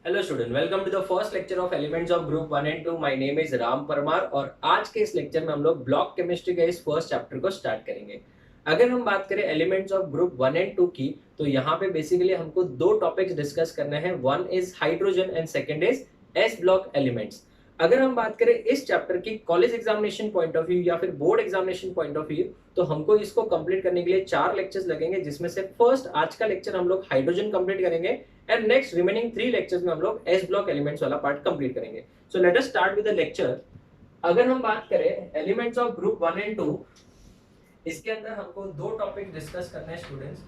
Hello student, welcome to the first lecture of elements of group 1 and 2। My name is Ram Parmar और आज के इस lecture में हम लोग ब्लॉक केमिस्ट्री के इस फर्स्ट चैप्टर को स्टार्ट करेंगे। अगर हम बात करें एलिमेंट्स ऑफ ग्रुप 1 एंड 2 की, तो यहाँ पे बेसिकली हमको दो टॉपिक्स डिस्कस करने हैं। One is hydrogen and second is S block elements. अगर हम बात करें इस चैप्टर की college examination point of view या फिर board examination point of view, तो हमको इसको कंप्लीट करने के लिए 4 लेक्चर्स लगेंगे, जिसमें से फर्स्ट आज का लेक्चर हम लोग हाइड्रोजन कंप्लीट करेंगे एंड नेक्स्ट रिमेनिंग 3 लेक्चर्स में हम लोग एस ब्लॉक एलिमेंट्स वाला पार्ट कंप्लीट करेंगे। सो let us start with the lecture. अगर हम बात करें एलिमेंट्स ऑफ ग्रुप 1 एंड 2, इसके अंदर हमको दो टॉपिक डिस्कस करने हैं students.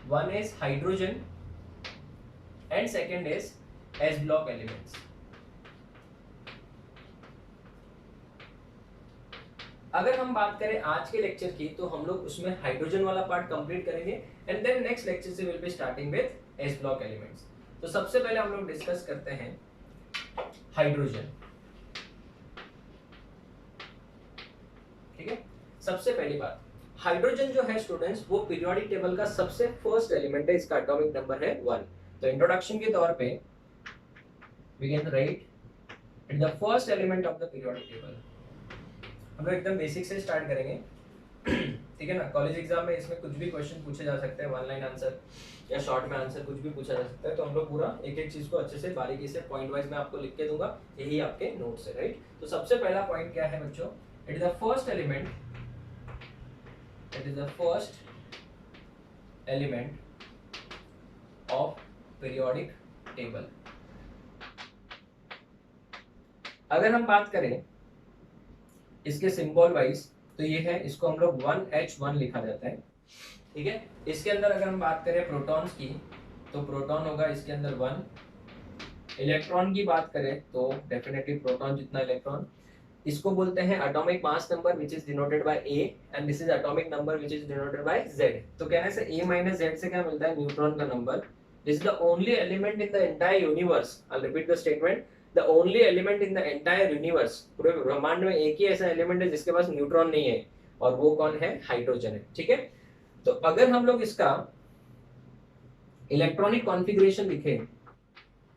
One is hydrogen and second is S block elements. अगर हम बात करें आज के लेक्चर की, तो हम लोग उसमें हाइड्रोजन वाला पार्ट कंप्लीट करेंगे एंड देन नेक्स्ट लेक्चर से will be starting with S block elements. तो सबसे पहले हम लोग डिस्कस करते हैं हाइड्रोजन। ठीक है, सबसे पहली बात, हाइड्रोजन जो है स्टूडेंट्स, वो पीरियोडिक टेबल का सबसे फर्स्ट एलिमेंट है। इसका एटॉमिक नंबर है 1। तो इंट्रोडक्शन के तौर पे we can write it the first element of the periodic table. हम लोग एकदम बेसिक से स्टार्ट करेंगे। ठीक है ना, कॉलेज एग्जाम में इसमें कुछ भी क्वेश्चन पूछे जा सकते हैं, वन लाइन आंसर या शॉर्ट में आंसर कुछ भी पूछा जा सकता है। तो हम लोग पूरा एक एक चीज को अच्छे से बारीकी से पॉइंट वाइज में आपको लिख के दूंगा, यही आपके नोट्स है, राइट। तो सबसे पहला पॉइंट क्या है बच्चों, it is the first element, it is the first element of periodic table. अगर हम बात करें इसके सिंबल वाइज, तो ये है, इसको हम लोग 1H1 लिखा जाता है। ठीक है, इसके अंदर अगर हम बात करें प्रोटॉन्स की, तो प्रोटॉन होगा इसके अंदर 1। इलेक्ट्रॉन की बात करें तो डेफिनेटली प्रोटॉन जितना इलेक्ट्रॉन। इसको बोलते हैं atomic mass number which is denoted by A and this is atomic number which is denoted by Z. तो कहने से ए माइनस जेड से क्या मिलता है, न्यूट्रॉन का number. This is the only element in the entire universe, I will repeat the statement, the only element in the entire universe, पूरे ब्रह्मांड में एक ही ऐसा एलिमेंट है जिसके पास न्यूट्रॉन नहीं है, और वो कौन है, हाइड्रोजन है। ठीक है, तो अगर हम लोग इसका इलेक्ट्रॉनिक कॉन्फ़िगरेशन लिखे,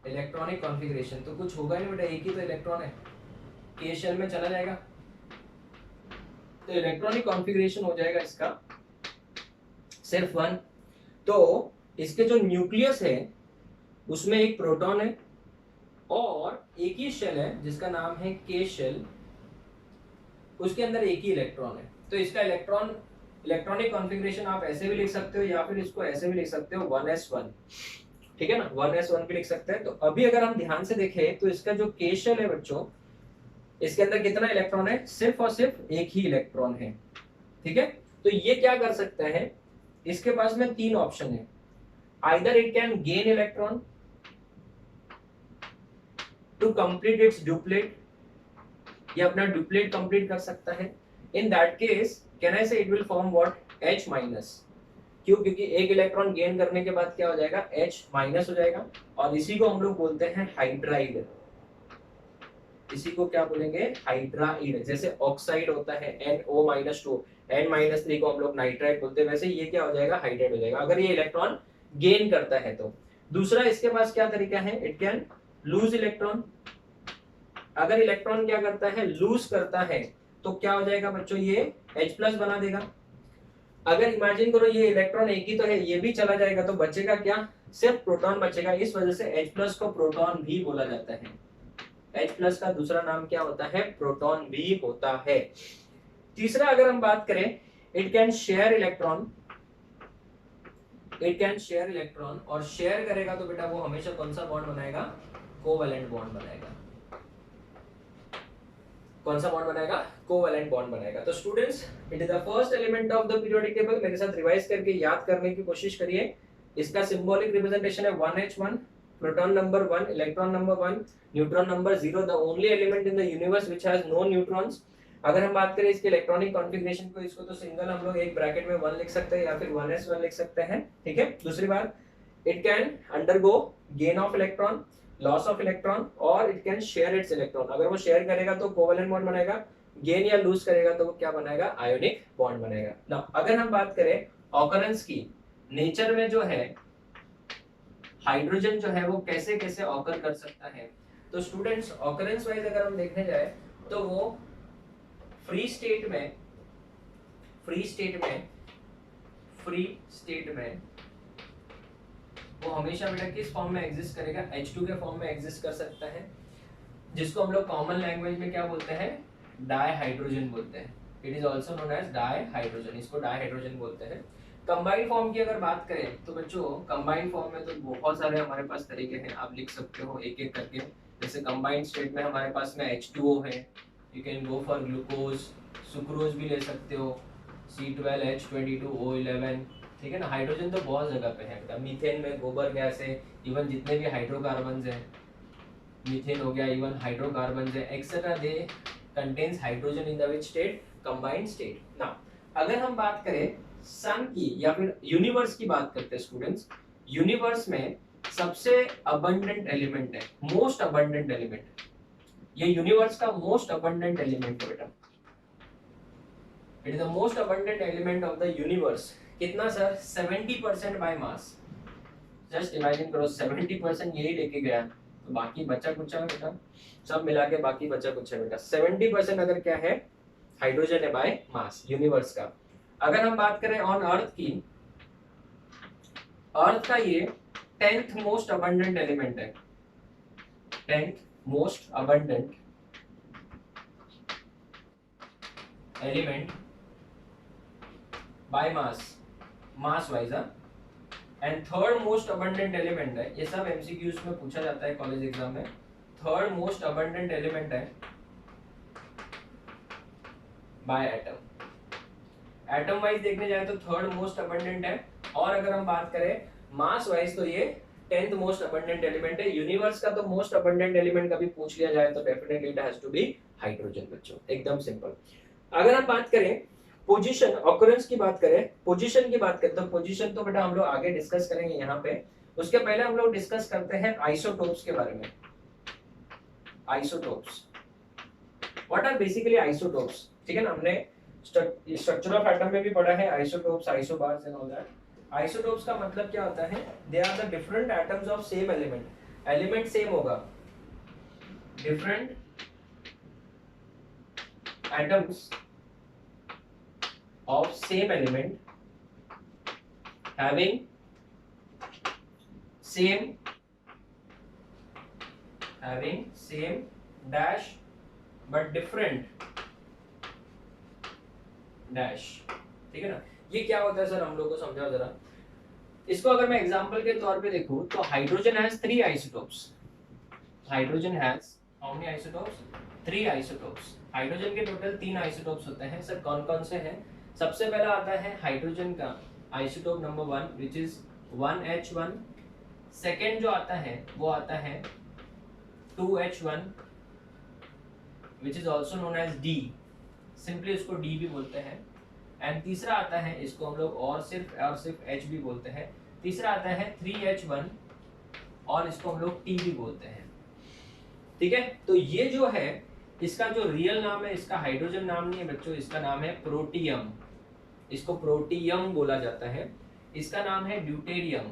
इलेक्ट्रॉनिक कॉन्फ़िगरेशन, तो कुछ होगा नहीं बेटा, एक ही तो इलेक्ट्रॉन है, के शेल में चला जाएगा। तो इलेक्ट्रॉनिक कॉन्फ़िगरेशन हो जाएगा इसका सिर्फ 1। तो इसके जो न्यूक्लियस है उसमें एक प्रोटॉन है और एक ही शेल है जिसका नाम है के शेल, उसके अंदर एक ही इलेक्ट्रॉन है। तो इसका इलेक्ट्रॉनिक कॉन्फ़िगरेशन आप ऐसे भी लिख सकते हो या फिर इसको ऐसे भी लिख सकते हो, 1s1। ठीक है ना, 1s1 भी लिख सकते हैं। तो अभी अगर हम ध्यान से देखें तो इसका जो के शेल है बच्चों, इसके अंदर कितना इलेक्ट्रॉन है, सिर्फ और सिर्फ एक ही इलेक्ट्रॉन है। ठीक है, तो ये क्या कर सकता है, इसके पास में 3 ऑप्शन है। Either it can gain electron to complete its duplet, ये अपना डुप्लेट कंप्लीट कर सकता है। In that case can I say it will form what, H minus. क्यों, क्योंकि एक इलेक्ट्रॉन गेन करने के बाद क्या हो जाएगा, H माइनस हो जाएगा, और इसी को हम लोग बोलते हैं हाइड्राइड। इसी को क्या बोलेंगे, हाइड्राइड। जैसे ऑक्साइड होता है NO-2, N-3 को हम लोग नाइट्राइड बोलते हैं, वैसे ये क्या हो जाएगा, हाइड्राइड हो जाएगा अगर ये इलेक्ट्रॉन गेन करता है तो। दूसरा इसके पास क्या तरीका है, इट कैन लूज इलेक्ट्रॉन। अगर इलेक्ट्रॉन क्या करता है, लूज करता है, तो क्या हो जाएगा बच्चों, ये H प्लस बना देगा। अगर इमेजिन करो ये इलेक्ट्रॉन एक ही तो है, ये भी चला जाएगा, तो बचेगा क्या, सिर्फ प्रोटॉन बचेगा। इस वजह से H प्लस को प्रोटॉन भी बोला जाता है। H प्लस का दूसरा नाम क्या होता है, प्रोटॉन भी होता है। तीसरा अगर हम बात करें, it can share electron, it can share electron, और शेयर करेगा तो बेटा वो हमेशा कौन सा बॉन्ड बनाएगा, कोवैलेंट बॉन्ड बनाएगा। कौन सा बॉन्ड बनाएगा, कोवैलेंट बॉन्ड बनाएगा। तो students, it is the first element of the periodic table. मेरे साथ रिवाइज करके याद करने की कोशिश करिए। इसका सिंबॉलिक रिप्रेजेंटेशन है 1H1, proton number 1, electron number 1, neutron number 0, the only element in the universe which has no neutrons. अगर हम बात करें इसके इलेक्ट्रॉनिक कॉन्फ़िगरेशन को, इसको तो सिंगल हम लोग एक ब्रैकेट में 1 लिख सकते हैं या फिर 1s1 लिख सकते हैं। ठीक है, दूसरी बात, it can undergo gain of electron, loss of electron, और it can share its electron. अगर वो शेयर करेगा तो कोवैलेंट बॉन्ड बनेगा, गेन या लूज करेगा तो वो क्या बनाएगा, आयोनिक बॉन्ड बनेगा। नाउ अगर हम बात करें ऑकरेंस की, नेचर में जो है हाइड्रोजन जो है वो कैसे कैसे ऑकर कर सकता है। तो स्टूडेंट्स ऑकरेंस वाइज अगर हम देखने जाए तो वो फ्री स्टेट में वो हमेशा बेटा किस फॉर्म में एग्जिस्ट करेगा, H2 के फॉर्म में एग्जिस्ट कर सकता है, जिसको हम लोग कॉमन लैंग्वेज में क्या बोलते हैं, डाइहाइड्रोजन बोलते हैं। It is also known as dihydrogen, इसको डाइहाइड्रोजन बोलते हैं। कंबाइंड फॉर्म की अगर बात करें तो बच्चों कंबाइंड फॉर्म में तो बहुत सारे हमारे पास तरीके हैं, आप लिख सकते हो एक एक करके। जैसे कंबाइंड स्टेट में हमारे पास में H2O है, you can go for glucose, sucrose भी ले सकते हो, C12H22O11, ठीक है ना। हाइड्रोजन तो बहुत जगह पे है, मीथेन में गोबर गैस है, इवन जितने भी हाइड्रोकार्बन है, मीथेन हो गया, इवन हाइड्रोकार्बन है etcetera, they contains hydrogen in the which state, combined state. Now अगर हम बात करें सन की या फिर यूनिवर्स की बात करते हैं स्टूडेंट्स, यूनिवर्स में सबसे अबंडेंट एलिमेंट है, मोस्ट अबंडेंट एलिमेंट, ये यूनिवर्स का मोस्ट अबंडेंट एलिमेंट है बेटा। It is the most abundant element of the universe. कितना sir, 70% by mass. Just imagine करो 70% यही लेके गया, तो बाकी बचा कुछ है बेटा, सब मिला के बाकी बचा कुछ है बेटा। 70% अगर क्या है, हाइड्रोजन है बाय मास यूनिवर्स का। अगर हम बात करें ऑन अर्थ की, अर्थ का ये 10th मोस्ट अबंडेंट एलिमेंट है, 10th most abundant element by mass wise, and third most abundant element है, ये सब एमसीक्यूज में पूछा जाता है कॉलेज एग्जाम में। थर्ड मोस्ट अबंडेंट एलिमेंट है बाय एटम। एटम वाइज देखने जाए तो थर्ड मोस्ट अबंडेंट है, और अगर हम बात करें मास वाइज तो ये 10th मोस्ट अबंडेंट एलिमेंट है। यूनिवर्स का तो मोस्ट अबंडेंट एलिमेंट कभी पूछ लिया जाए तो definitely it has to be hydrogen बच्चों, एकदम सिंपल। अगर हम बात करें पोजीशन ऑकरेंस की बात करें, पोजीशन की बात करें तो पोजीशन तो बेटा हम लोग आगे डिस्कस करेंगे यहाँ पे। उसके पहले हम लोग डिस्कस करते हैं आइसोटोप्स के बारे में। Isotopes, what are basically isotopes, ठीक है ना, हमने स्ट्रक्चर ऑफ एटम में भी पढ़ा है isotopes, isobars and all that. Isotopes का मतलब क्या होता है, they are the different atoms of same element, element same होगा, different atoms of same element having same dash but different dash, ठीक है ना। ये क्या होता है सर, हम लोग को समझाओ जरा इसको। अगर मैं एग्जांपल के तौर पे देखूं तो hydrogen has 3 isotopes, hydrogen has how many isotopes, 3 isotopes. Hydrogen के टोटल 3 आइसोटोप्स होते हैं सर, कौन कौन से हैं। सबसे पहला आता है हाइड्रोजन का isotope number 1 which is 1H1। Second जो आता है वो आता है 2H1 which is also known as D, simply उसको D भी बोलते हैं। एंड तीसरा आता है, इसको हम लोग और सिर्फ H भी बोलते हैं। तीसरा आता है 3H1 और इसको हम लोग T भी बोलते हैं, ठीक है। तो ये जो है इसका जो रियल नाम है, इसका हाइड्रोजन नाम नहीं है बच्चों, इसका नाम है प्रोटियम, इसको प्रोटियम बोला जाता है। इसका नाम है ड्यूटेरियम,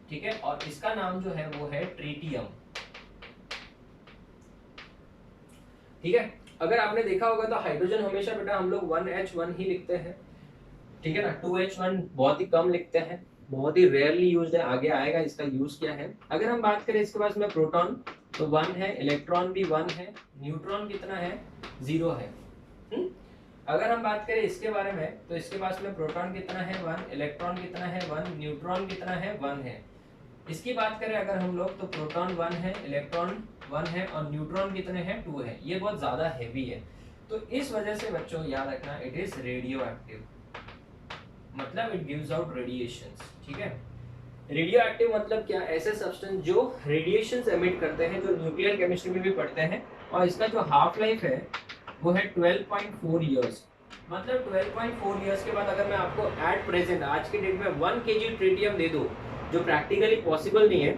ठीक है, और इसका नाम जो है वो है ट्रीटियम, ठीक है। अगर आपने देखा होगा तो हाइड्रोजन हमेशा बेटा हम लोग 1H1 ही लिखते हैं, ठीक है ना। 2H1 बहुत ही कम लिखते हैं, बहुत ही रेयरली यूज्ड है, आगे आएगा इसका यूज क्या है। अगर हम बात करें इसके पास में प्रोटॉन तो 1 है, इलेक्ट्रॉन भी 1 है, न्यूट्रॉन कितना है, 0 है। अगर हम बात करें इसके बारे में तो इसके पास में प्रोटॉन कितना है, 1, इलेक्ट्रॉन कितना है, 1, न्यूट्रॉन कितना है, 1 है। इसकी बात करें अगर हम लोग तो प्रोटॉन 1 है, इलेक्ट्रॉन 1 है और न्यूट्रॉन कितने हैं, 2 है। ये बहुत ज्यादा हैवी है, तो इस वजह से बच्चों याद रखना इट इज रेडियो एक्टिव, मतलब इट गिव्स आउट रेडिएशंस, ठीक है। रेडियो एक्टिव मतलब क्या, ऐसे सब्सटेंस जो रेडिएशंस एमिट करते हैं, जो न्यूक्लियर केमिस्ट्री में भी पढ़ते हैं। और इसका जो हाफ लाइफ है वो है 12.4 इयर्स, मतलब 12.4 इयर्स के बाद अगर मैं आपको एट प्रेजेंट आज के डेट में 1 kg ट्रिटियम दे दूं, जो प्रैक्टिकली पॉसिबल नहीं है,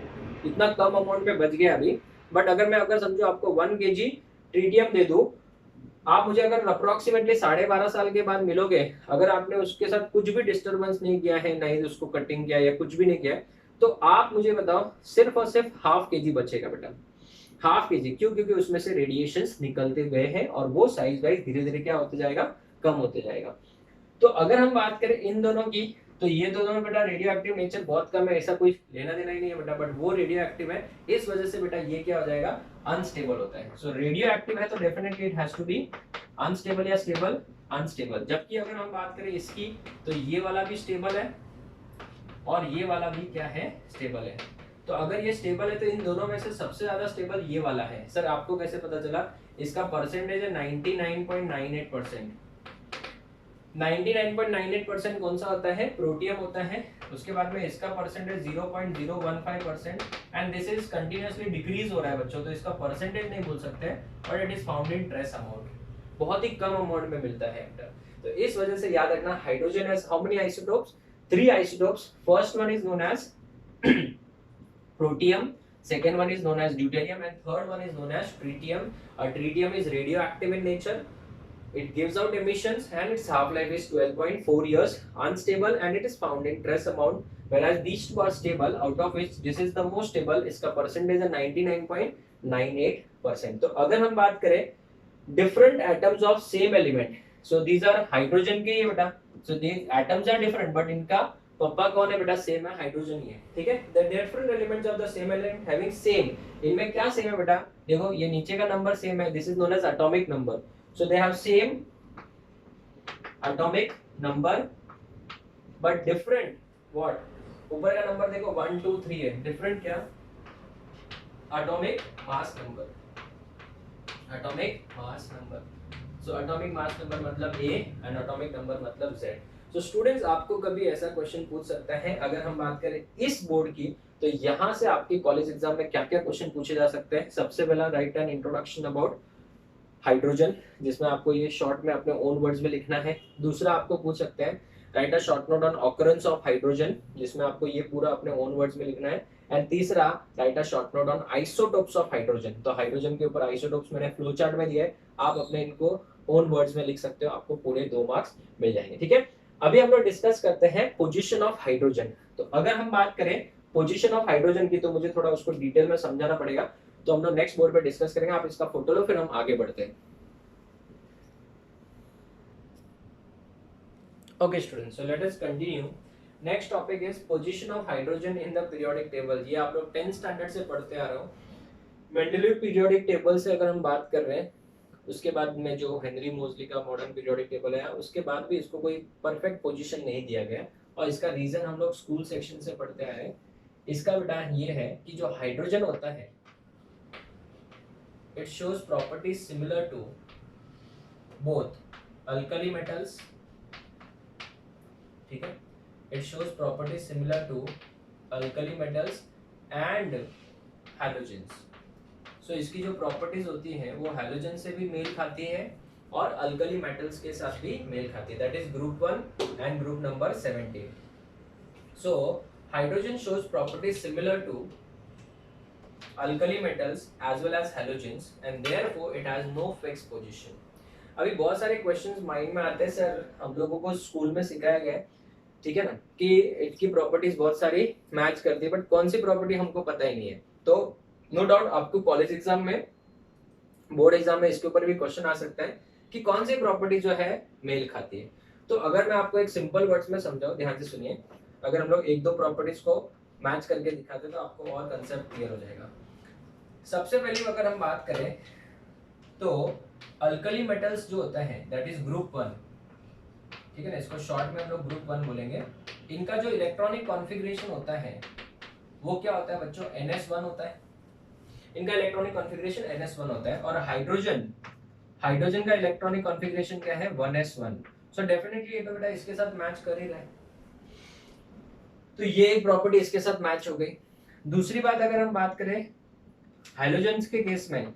इतना कम अमाउंट में बच गया अभी, बट अगर मैं समझो आपको 1 kg ट्रिटियम दे दूं आप मुझे अगर अप्रोक्सीमेटली 12.5 साल के बाद मिलोगे, अगर आपने उसके साथ कुछ भी डिस्टरबेंस नहीं किया है, नहीं उसको कटिंग किया या कुछ भी नहीं किया, तो आप मुझे बताओ सिर्फ और सिर्फ हाफ केजी बचेगा बेटा, हाफ केजी। क्यों? क्योंकि उसमें से रेडिएशंस निकलते गए हैं और वो साइज वाइज धीरे धीरे क्या होते जाएगा, कम होते जाएगा। तो अगर हम बात करें इन दोनों की, तो ये दोनों में बेटा रेडियो एक्टिव नेचर बहुत कम है, ऐसा कोई लेना देना ही नहीं है बेटा, बट वो रेडियो एक्टिव है, इस वजह से बेटा ये क्या हो जाएगा, अनस्टेबल होता है। सो रेडियो एक्टिव है तो definitely it has to be unstable या स्टेबल, अनस्टेबल। जबकि अगर हम बात करें इसकी, तो ये वाला भी स्टेबल है और ये वाला भी क्या है, स्टेबल है। तो अगर ये स्टेबल है तो इन दोनों में से सबसे ज्यादा स्टेबल ये वाला है। सर आपको कैसे पता चला? इसका परसेंटेज है 99.98%। 99.98% कौन सा होता है, प्रोटियम होता है। उसके बाद में इसका percentage 0.015% and this is continuously decrease हो रहा है बच्चों, तो इसका परसेंटेज नहीं बोल सकते और it is found in trace amount, बहुत ही कम अमाउंट में मिलता है। तो इस वजह से याद रखना, hydrogen has how many isotopes, 3 isotopes. First one is known as protium, second one is known as deuterium, and third one is known as tritium. Tritium is radioactive in nature. It gives out emissions and its half-life is 12.4 years, unstable, and it is found in trace amount. Whereas these two are stable, out of which this is the most stable. इसका percentage है 99.98%. तो अगर हम बात करें different atoms of same element, so these are hydrogen के ये बेटा, so these atoms are different, but इनका पप्पा कौन है बेटा, सेम है, हाइड्रोजन ही है, ठीक है। the different elements of the same element having same, इनमें क्या सेम है बेटा, देखो ये नीचे का नंबर सेम है, this is known as atomic number, so they have same atomic number but different what, ऊपर का नंबर देखो 1 2 3 है, different क्या, atomic mass number, atomic mass number, so atomic mass number मतलब A and atomic number मतलब Z। तो students आपको कभी ऐसा क्वेश्चन पूछ सकता है, अगर हम बात करें इस बोर्ड की, तो यहाँ से आपके कॉलेज एग्जाम में क्या क्या क्वेश्चन पूछे जा सकते हैं। सबसे पहला right an introduction about hydrogen, जिसमें आपको ये शॉर्ट में अपने ओन वर्ड्स में लिखना है। दूसरा आपको पूछ सकते हैं right a short note on occurrence of hydrogen, जिसमें आपको ये पूरा अपने ओन वर्ड्स में लिखना है। एंड तीसरा right a short note on isotopes of hydrogen, तो हाइड्रोजन के ऊपर आइसोटोप्स मैंने फ्लो चार्ट में दिया है, आप अपने इनको ओन वर्ड्स में लिख सकते हो, आपको पूरे 2 मार्क्स मिल जाएंगे, ठीक है। अभी हम लोग डिस्कस करते हैं पोजीशन ऑफ हाइड्रोजन। तो अगर हम बात करें पोजीशन ऑफ हाइड्रोजन की, तो मुझे थोड़ा उसको डिटेल में समझाना पड़ेगा, तो हम लोग नेक्स्ट बोर्ड पे डिस्कस करेंगे। आप इसका फोटो लो, फिर हम आगे बढ़ते हैं। Okay students, so let us continue. Next topic is position of hydrogen in the periodic table. ये आप लोग 10th स्टैंडर्ड से पढ़ते आ रहे हो। मेंडलीव पीरियोडिक टेबल से अगर हम बात कर रहे हैं, उसके बाद में जो हेनरी मोजली का मॉडर्न पीरियोडिक टेबल है, उसके बाद भी इसको कोई परफेक्ट पोजीशन नहीं दिया गया, और इसका रीजन हम लोग स्कूल सेक्शन से पढ़ते आ रहे हैं। इसका बेटा ये है कि जो हाइड्रोजन होता है, it shows properties similar to both alkali metals, ठीक है, it shows properties similar to alkali metals and halogens. So इसकी जो प्रॉपर्टीज होती हैं वो हैलोजन से भी मेल खाती है और अल्कली मेटल्स के साथ भी मेल खाती है, that is group 1 and group number 17। So hydrogen shows properties similar to alkali metals as well as halogens and therefore it has no fixed position. अभी बहुत सारे क्वेश्चंस माइंड में आते हैं, सर हम लोगों को स्कूल में सिखाया गया है, ठीक है ना, कि इसकी प्रॉपर्टीज बहुत सारी मैच करती है, बट कौन सी प्रॉपर्टी हमको पता ही नहीं है। तो नो डाउट आपको कॉलेज एग्जाम में, बोर्ड एग्जाम में इसके ऊपर भी क्वेश्चन आ सकता है कि कौन सी प्रॉपर्टी जो है मेल खाती है। तो अगर मैं आपको एक सिंपल वर्ड्स में समझाऊं, ध्यान से सुनिए, अगर हम लोग 1-2 प्रॉपर्टीज को मैच करके दिखाते तो आपको और कंसेप्ट क्लियर हो जाएगा। सबसे पहले अगर हम बात करें तो अल्कली मेटल्स जो होता है दैट इज ग्रुप 1, ठीक है ना, इसको शॉर्ट में हम लोग ग्रुप 1 बोलेंगे। इनका जो इलेक्ट्रॉनिक कॉन्फ़िगरेशन होता है वो क्या होता है बच्चों, NS1 होता है। इनका इलेक्ट्रॉनिक कॉन्फ़िगरेशन NS1 होता है, और हाइड्रोजन का इलेक्ट्रॉनिक कॉन्फ़िगरेशन क्या है, 1s1। सो डेफिनेटली ये तो बेटा इसके साथ मैच कर ही रहा है, तो ये एक प्रॉपर्टी इसके साथ मैच हो गई। दूसरी बात अगर हम बात करें हाइड्रोजन के केस में,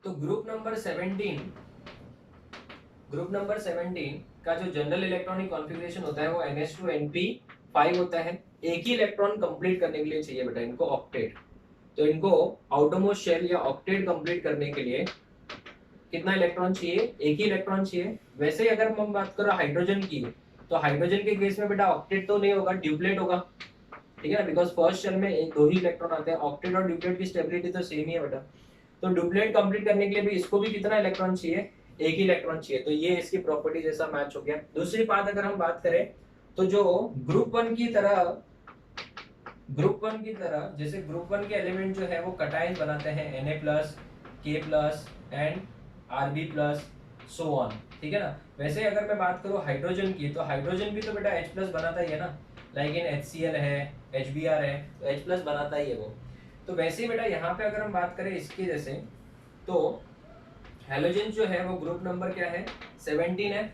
तो ग्रुप नंबर 17 का जो जनरल इलेक्ट्रॉनिक कॉन्फ़िगरेशन होता है वो NH2NP5 होता है। एक ही इलेक्ट्रॉन कंप्लीट करने के लिए चाहिए बेटा इनको ऑक्टेट, तो इनको आउटरमोस्ट शेल या ऑक्टेट कंप्लीट करने के लिए कितना इलेक्ट्रॉन चाहिए, एक ही इलेक्ट्रॉन चाहिए। वैसे ही अगर हम बात करो हाइड्रोजन की, तो हाइड्रोजन के केस में बेटा ऑक्टेट तो नहीं होगा, ड्यूप्लेट होगा, ठीक है ना, बिकॉज फर्स्ट शेल में एक दो ही इलेक्ट्रॉन आते हैं। ऑक्टेट और ड्यूप्लेट की स्टेबिलिटी तो सेम ही है बेटा। तो ड्यूप्लेट कंप्लीट करने के लिए भी इसको भी कितना इलेक्ट्रॉन चाहिए, एक ही इलेक्ट्रॉन चाहिए। तो ये इसकी प्रॉपर्टी जैसा मैच हो गया। दूसरी बात अगर हम बात करें तो जो ग्रुप वन की तरह जैसे ग्रुप वन के एलिमेंट जो है वो कटायन बनाते हैं, Na+, K+ and Rb+, so on, ठीक है ना। वैसे अगर मैं बात करूं हाइड्रोजन की, तो हाइड्रोजन भी तो बेटा H+ बनाता ही है ना, लाइक इन HCl है, HBr है, तो H+ बनाता ही है वो। तो वैसे ही बेटा यहाँ पे अगर हम बात करें इसके जैसे, तो हैलोजन जो है वो ग्रुप नंबर क्या है, 17 है।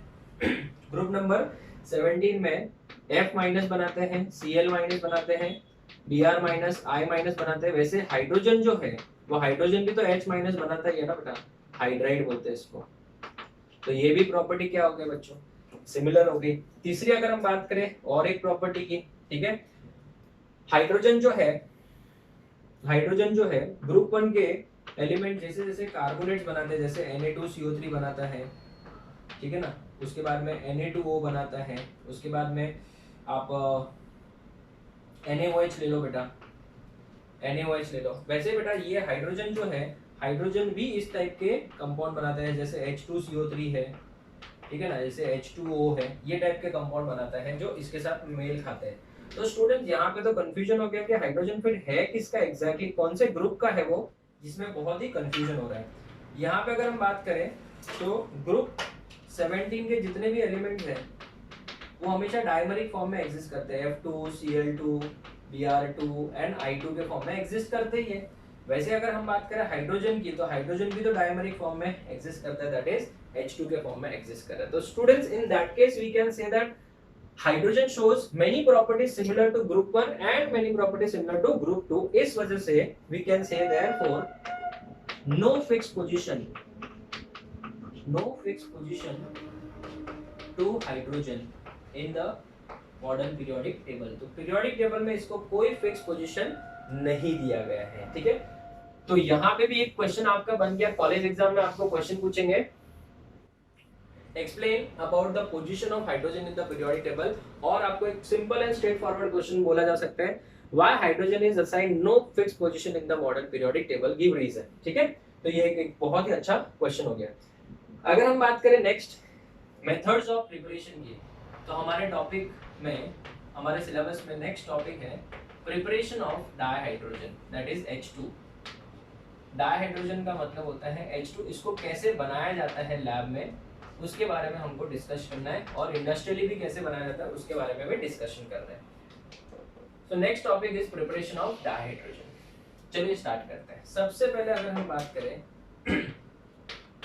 ग्रुप नंबर 17 में F- बनाते हैं, Cl- बनाते हैं, Br-, I- बनाते हैं। वैसे हाइड्रोजन जो है वो हाइड्रोजन भी तो H- बनाता ही है ना बेटा, हाइड्राइड बोलते हैं इसको। तो ये भी प्रॉपर्टी क्या हो गई बच्चों, सिमिलर हो गई। तीसरी अगर हम बात करें और एक प्रॉपर्टी की, ठीक है, हाइड्रोजन जो है ग्रुप वन के एलिमेंट जैसे जैसे कार्बोनेट्स बनाते हैं, जैसे Na2CO3 बनाता है, ठीक है ना, उसके बाद में Na2O बनाता है, उसके बाद में आप NaOH ले लो बेटा, NaOH ले लो। वैसे बेटा ये हाइड्रोजन जो है, हाइड्रोजन भी इस टाइप के कंपाउंड बनाता है, जैसे H2CO3 है, ठीक है ना, जैसे H2O है, ये टाइप के कंपाउंड बनाता है जो इसके साथ मेल खाते हैं। तो स्टूडेंट यहाँ पे तो कंफ्यूजन हो गया कि हाइड्रोजन फिर है किसका एग्जैक्टली, कौन से ग्रुप का है वो, जिसमें बहुत ही कंफ्यूजन हो रहा है। यहाँ पे अगर हम बात करें तो ग्रुप 17 के जितने भी एलिमेंट्स हैं वो हमेशा डायमरिक फॉर्म में एग्जिस्ट करते हैं, F2Cl2 Br2 एंड I2 के फॉर्म में एग्जिस्ट करते ही है। वैसे अगर हम बात करें हाइड्रोजन की, तो हाइड्रोजन भी तो डायमरिक फॉर्म में एग्जिस्ट करता है, दैट इज H2 के फॉर्म में एग्जिस्ट कर रहा है। तो students in that case we can say that hydrogen shows many properties similar to group 1 and many properties similar to group 2। इस वजह से we can say therefore no fixed position to hydrogen in the modern periodic table. तो periodic table में इसको कोई fix position नहीं दिया गया है, ठीक है। तो यहाँ पे भी एक क्वेश्चन आपका बन गया, कॉलेज एग्जाम में आपको क्वेश्चन पूछेंगे, explain about the position of hydrogen in the periodic table, और आपको एक simple and straightforward question बोला जा सकता है, why hydrogen is assigned no fix position in the modern periodic table, give reason, ठीक है। तो ये एक बहुत ही अच्छा क्वेश्चन हो गया। अगर हम बात करें नेक्स्ट मेथड्स ऑफ प्रिपरेशन की, तो हमारे टॉपिक में, हमारे सिलेबस में नेक्स्ट टॉपिक है preparation of dihydrogen, that is H2। Dihydrogen का मतलब होता है H2, इसको कैसे बनाया जाता है लैब में उसके बारे में हमको डिस्कस करना है, और इंडस्ट्रियली भी कैसे बनाया जाता है उसके बारे में भी डिस्कशन करना है। So next topic is preparation of dihydrogen. चलिए स्टार्ट करते हैं। सबसे पहले अगर हम बात करें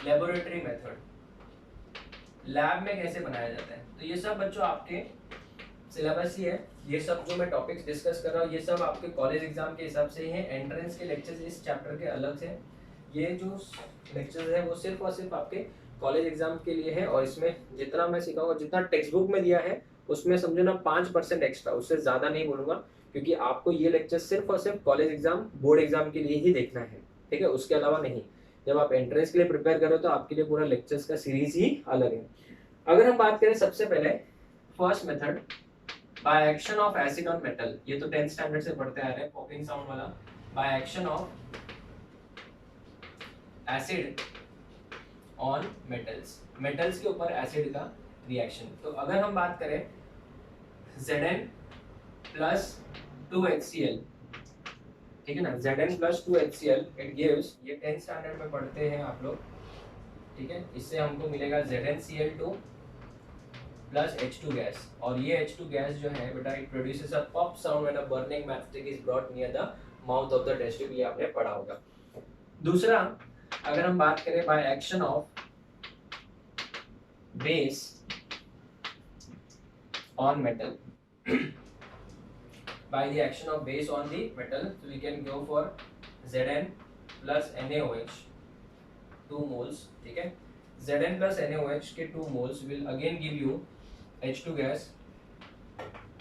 लेबोरेटरी मेथड, लैब में कैसे बनाया जाता है, तो ये सब बच्चों आपके सिलेबस ही है। ये सब जो मैं टॉपिक्स डिस्कस कर रहा हूँ ये सब आपके कॉलेज एग्जाम के हिसाब से ही है। एंट्रेंस के लेक्चर्स इस चैप्टर के अलग से, ये जो लेक्चर्स है वो सिर्फ और सिर्फ आपके कॉलेज एग्जाम के लिए है, और इसमें जितना मैं सिखाऊंगा, जितना टेक्स्ट बुक में दिया है उसमें समझो ना 5% एक्स्ट्रा, उससे ज़्यादा नहीं बोलूँगा, क्योंकि आपको ये लेक्चर सिर्फ और सिर्फ कॉलेज एग्जाम, बोर्ड एग्जाम के लिए ही देखना है, ठीक है, उसके अलावा नहीं। जब आप एंट्रेंस के लिए प्रिपेयर करो तो आपके लिए पूरा लेक्चर्स का सीरीज ही अलग है। अगर हम बात करें सबसे पहले first method, bye action of acid on metal, ये तो 10th स्टैंडर्ड से पढ़ते आ रहे हैं, पॉपिंग साउंड वाला। Bye action of acid on metals, metals के ऊपर एसिड का रिएक्शन। तो अगर हम बात करें Zn+2HCl, ठीक है ना, Zn+2HCl इट गिव्स, ये 10th स्टैंडर्ड में पढ़ते हैं आप लोग, ठीक है। इससे हमको मिलेगा ZnCl2 प्लस H2 गैस, और ये H2 गैस जो है बेटा it produces a pop sound when a burning matchstick is brought near the mouth of the test tube, ये आपने पढ़ा होगा। दूसरा अगर हम बात करें by action of base on metal, by the action of base on the metal, so we can go for Zn plus NaOH 2 moles, ठीक है। Zn plus NaOH के 2 moles will again give you H2 gas,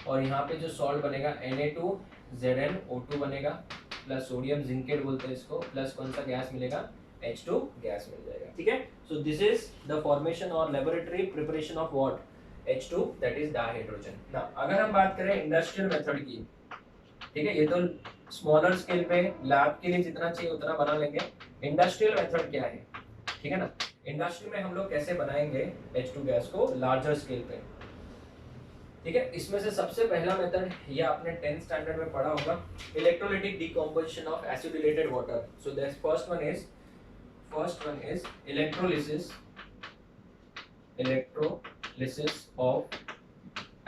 और यहाँ पे जो salt बनेगा Na2ZnO2 बनेगा, plus sodium zincate बोलते हैं इसको, प्लस कौन सा गैस मिलेगा, H2 गैस मिल जाएगा। ठीक है, so this is the formation और laboratory preparation of what, H2 that is dihydrogen. ना अगर हम बात करें इंडस्ट्रियल मेथड की, ठीक है, ये तो स्मॉलर स्केल पे लैब के लिए जितना चाहिए उतना बना लेंगे। इंडस्ट्रियल मेथड क्या है, ठीक है ना, इंडस्ट्री में हम लोग कैसे बनाएंगे H2 गैस को लार्जर स्केल पे। ठीक है, इसमें से सबसे पहला मेथड ये आपने 10th स्टैंडर्ड में पढ़ा होगा, electrolytic decomposition of acidulated water. So that first one is electrolysis of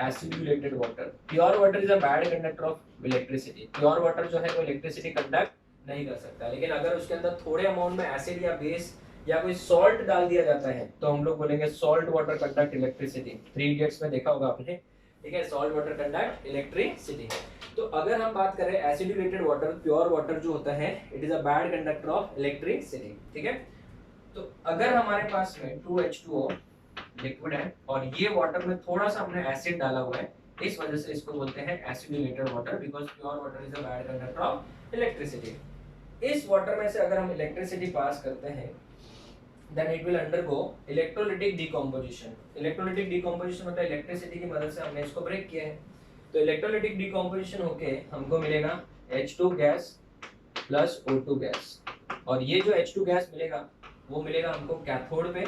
acidulated water. Pure water is a bad conductor of electricity. Pure water जो है वो इलेक्ट्रिसिटी कंडक्ट नहीं कर सकता, लेकिन अगर उसके अंदर थोड़े अमाउंट में एसिड या बेस या कोई सॉल्ट डाल दिया जाता है तो हम लोग बोलेंगे salt water conduct electricity. 3 idiots में देखा होगा आपने, ठीक है, सॉल्ट वाटर कंडक्ट इलेक्ट्रिसिटी। तो अगर हम बात करें एसिडुलेटेड वाटर, प्योर वाटर जो होता है it is a bad conductor of electricity. ठीक है, तो अगर हमारे पास में 2H2O लिक्विड है और ये वाटर में थोड़ा सा हमने एसिड डाला हुआ है, इस वजह से इसको बोलते हैं acidulated water, because pure water is a bad conductor of electricity. इस वाटर में से अगर हम इलेक्ट्रिसिटी पास करते हैं then it will undergo electrolytic decomposition। electrolytic decomposition मतलब इलेक्ट्रिसिटी की मदद से हमने इसको ब्रेक किया है, तो इलेक्ट्रोलाइटिक डिकम्पोजिशन होके हमको मिलेगा H2 gas plus O2 gas, और ये जो H2 गैस मिलेगा वो मिलेगा हमको कैथोड पे,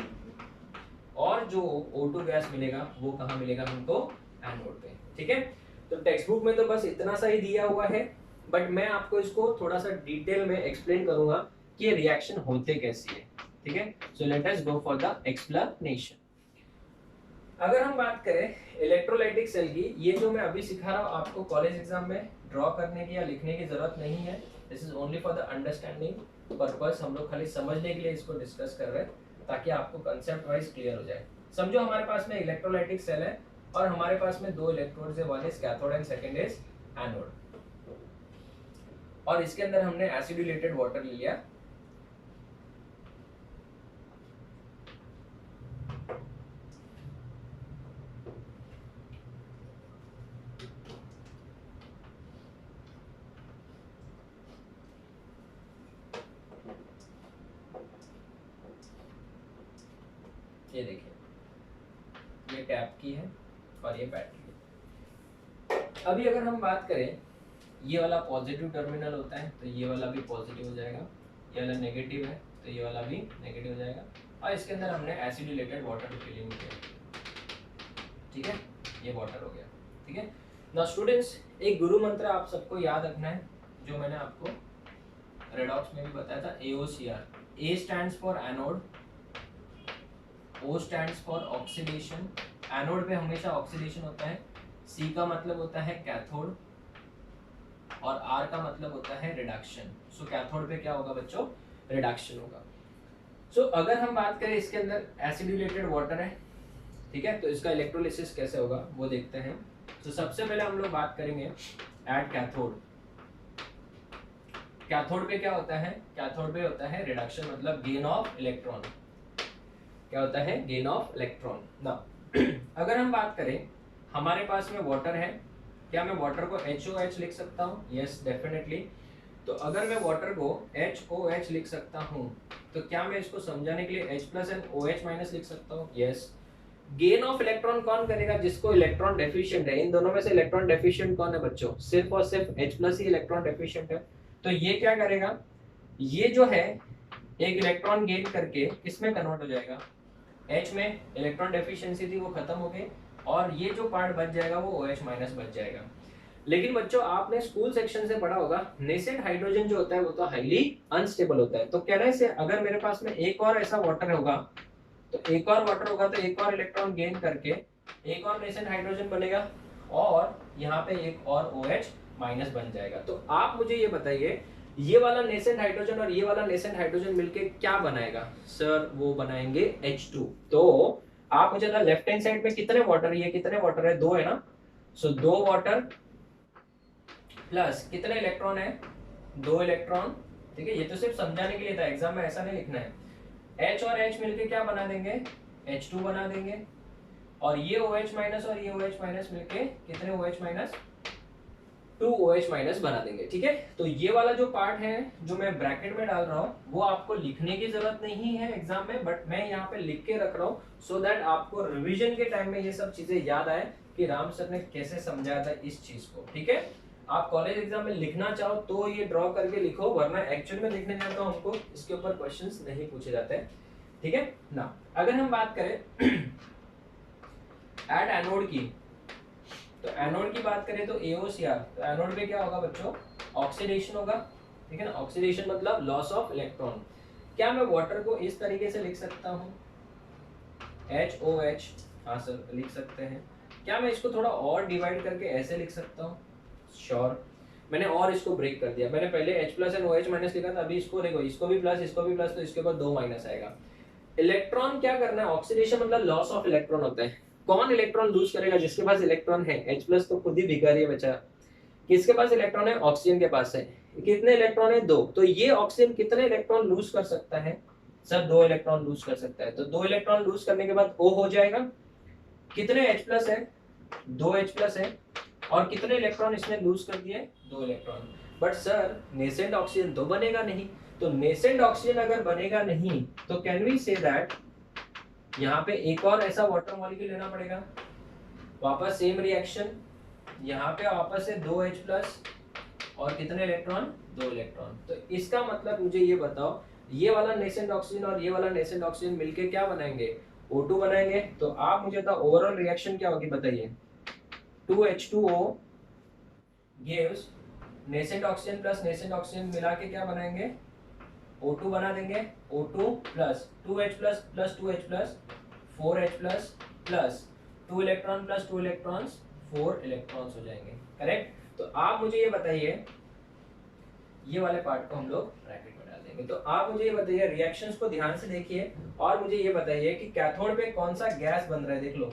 और जो O2 गैस मिलेगा वो कहाँ मिलेगा हमको, एनोड पे। ठीक है, तो टेक्स्ट बुक में तो बस इतना सा ही दिया हुआ है, बट मैं आपको इसको थोड़ा सा डिटेल में एक्सप्लेन करूंगा कि ये रिएक्शन होते कैसी है। ठीक है, सो let us go for the explanation. अगर हम बात करें इलेक्ट्रोलाइटिक सेल की, ये जो मैं अभी सिखा रहा हूँ आपको कॉलेज एग्जाम में ड्रॉ करने की या लिखने की जरूरत नहीं है, this is only for the understanding purpose. हम लोग खाली समझने के लिए इसको डिस्कस कर रहे हैं ताकि आपको कंसेप्ट वाइज क्लियर हो जाए। समझो हमारे पास में इलेक्ट्रोलाइटिक सेल है और हमारे पास में 2 इलेक्ट्रोड्स है, one is cathode and second is anode, और इसके अंदर हमने एसिडुलेटेड वाटर ले लिया। ये देखिए, ये टैप की है और ये बैटरी है। अभी अगर हम बात करें, ये वाला पॉजिटिव टर्मिनल होता है तो ये वाला भी पॉजिटिव हो जाएगा, ये वाला नेगेटिव है तो ये वाला भी नेगेटिव हो जाएगा, और इसके अंदर हमने एसिडुलेटेड वाटर फिलिंग किया। ठीक है, ये वाटर हो गया। ठीक है, नाउ स्टूडेंट्स, एक गुरु मंत्र आप सबको याद रखना है जो मैंने आपको रेडॉक्स में भी बताया था, AOCR। A stands for anode, O stands for oxidation, anode पे हमेशा ऑक्सीडेशन होता है, C का मतलब होता है कैथोड, और R का मतलब होता है रिडक्शन। सो कैथोड पे क्या होगा बच्चों, रिडक्शन होगा। सो अगर हम बात करें इसके अंदर एसिडुलेटेड वाटर है, ठीक है, तो इसका इलेक्ट्रोलिसिस कैसे होगा वो देखते हैं। तो सबसे पहले हम लोग बात करेंगे एट कैथोड। कैथोड पे क्या होता है, कैथोड पे होता है रिडक्शन, मतलब गेन ऑफ इलेक्ट्रॉन। क्या होता है, गेन ऑफ इलेक्ट्रॉन। ना अगर हम बात करें हमारे पास में वाटर है, क्या मैं वाटर को HOH लिख सकता हूँ? Yes definitely. तो अगर मैं वाटर को HOH लिख सकता हूँ तो क्या मैं इसको समझाने के लिए H plus and OH minus लिख सकता हूँ? यस। गेन ऑफ इलेक्ट्रॉन कौन करेगा? जिसको इलेक्ट्रॉन डेफिशिएंट है। इन दोनों में से इलेक्ट्रॉन डेफिशिएंट कौन है बच्चों? सिर्फ और सिर्फ H प्लस ही इलेक्ट्रॉन डेफिशिएंट है। तो ये क्या करेगा, ये जो है एक इलेक्ट्रॉन गेन करके किसमें कन्वर्ट हो जाएगा, H में। इलेक्ट्रॉन डेफिशिएंसी थी वो खत्म हो गई, और ये जो पार्ट बच जाएगा वो OH माइनस बच जाएगा। लेकिन बच्चों आपने स्कूल सेक्शन से पढ़ा होगा, नेसेंट हाइड्रोजन जो होता है वो तो हाईली अनस्टेबल होता है। तो कहने से अगर मेरे पास में एक और ऐसा वाटर होगा, तो एक और वाटर होगा तो एक और इलेक्ट्रॉन गेन करके एक और नेसेंट हाइड्रोजन बनेगा, और यहाँ पे एक और OH माइनस बन जाएगा। तो आप मुझे ये बताइए, ये वाला नेसेंट हाइड्रोजन और ये वाला नेसेंट हाइड्रोजन मिलके क्या बनाएगा? सर वो बनाएंगे H2। तो आप मुझे ना लेफ्ट हैंड साइड में कितने वाटर, ये कितने वाटर है? 2 है ना। सो 2 वाटर प्लस कितने इलेक्ट्रॉन है? 2 इलेक्ट्रॉन। ठीक है, ये तो सिर्फ समझाने के लिए था, एग्जाम में ऐसा नहीं लिखना है। H और H मिलके क्या बना देंगे? H2 बना देंगे, और ये OH माइनस और ये OH माइनस मिलके कितने OH माइनस? 2OH माइनस बना देंगे। ठीक है, तो ये वाला जो पार्ट है जो मैं ब्रैकेट में डाल रहा हूँ वो आपको लिखने की जरूरत नहीं है एग्जाम में, बट मैं यहाँ पे लिख के रख रहा हूँ सो दैट आपको रिवीजन के टाइम में ये सब चीजें याद आए कि राम सर ने कैसे समझाया था इस चीज को। ठीक है, आप कॉलेज एग्जाम में लिखना चाहो तो ये ड्रॉ करके लिखो, वरना एक्चुअल में देखने जाए तो हमको इसके ऊपर क्वेश्चंस नहीं पूछे जाते हैं। ठीक है ना, अगर हम बात करें एट एनोड की, तो एनोड की बात करें तो AOCR, तो एनोड पे क्या होगा बच्चों, ऑक्सीडेशन होगा। ठीक है ना, ऑक्सीडेशन मतलब लॉस ऑफ इलेक्ट्रॉन। क्या मैं वाटर को इस तरीके से लिख सकता हूँ HOH, हाँ सर लिख सकते हैं। क्या मैं इसको थोड़ा और डिवाइड करके ऐसे लिख सकता हूँ, श्योर। मैंने और इसको ब्रेक कर दिया, मैंने पहले H plus and OH minus लिखा था, अभी इसको देखो, इसको भी प्लस इसको भी प्लस, तो इसके ऊपर 2 माइनस आएगा। इलेक्ट्रॉन क्या करना है, ऑक्सीडेशन मतलब लॉस ऑफ इलेक्ट्रॉन होता है। कौन इलेक्ट्रॉन लूज करेगा, जिसके पास इलेक्ट्रॉन है। H प्लस तो खुद ही भिखारी है बचा, किसके पास इलेक्ट्रॉन है, ऑक्सीजन के पास है। कितने इलेक्ट्रॉन है, 2, तो ये ऑक्सीजन कितने इलेक्ट्रॉन लूज कर सकता है सर, 2 इलेक्ट्रॉन लूज कर सकता है। तो 2 इलेक्ट्रॉन लूज करने के बाद O हो जाएगा। कितने H प्लस है, 2 H प्लस है, और कितने इलेक्ट्रॉन इसने लूज कर दिए, 2 electron. But sir nascent oxygen तो बनेगा नहीं, तो नेसेंट ऑक्सीजन अगर बनेगा नहीं तो कैन वी से दैट यहाँ पे एक और ऐसा वाटर मॉलिक्यूल लेना पड़ेगा, वापस सेम रिएक्शन, यहाँ पे वापस से 2H प्लस और कितने इलेक्ट्रॉन, 2 इलेक्ट्रॉन। तो इसका मतलब मुझे ये बताओ, ये वाला नेसेंट ऑक्सीजन और ये वाला नेसेंट ऑक्सीजन मिलके क्या बनाएंगे, O2 बनाएंगे। तो आप मुझे बताओ ओवरऑल रिएक्शन क्या होगी, बताइए। 2H2O gives nascent oxygen plus nascent oxygen मिला के क्या बनाएंगे, O2 बना देंगे। O2 plus 2H plus plus 2H plus 4H plus plus 2 electron plus 2 electrons 4 electrons हो जाएंगे, करेक्ट। तो आप मुझे ये बताइए, ये वाले पार्ट को हम लोग ब्रैकेट में डाल देंगे। तो आप मुझे ये बताइए, रिएक्शंस को ध्यान से देखिए और मुझे ये बताइए कि कैथोड पे कौन सा गैस बन रहा है, देख लो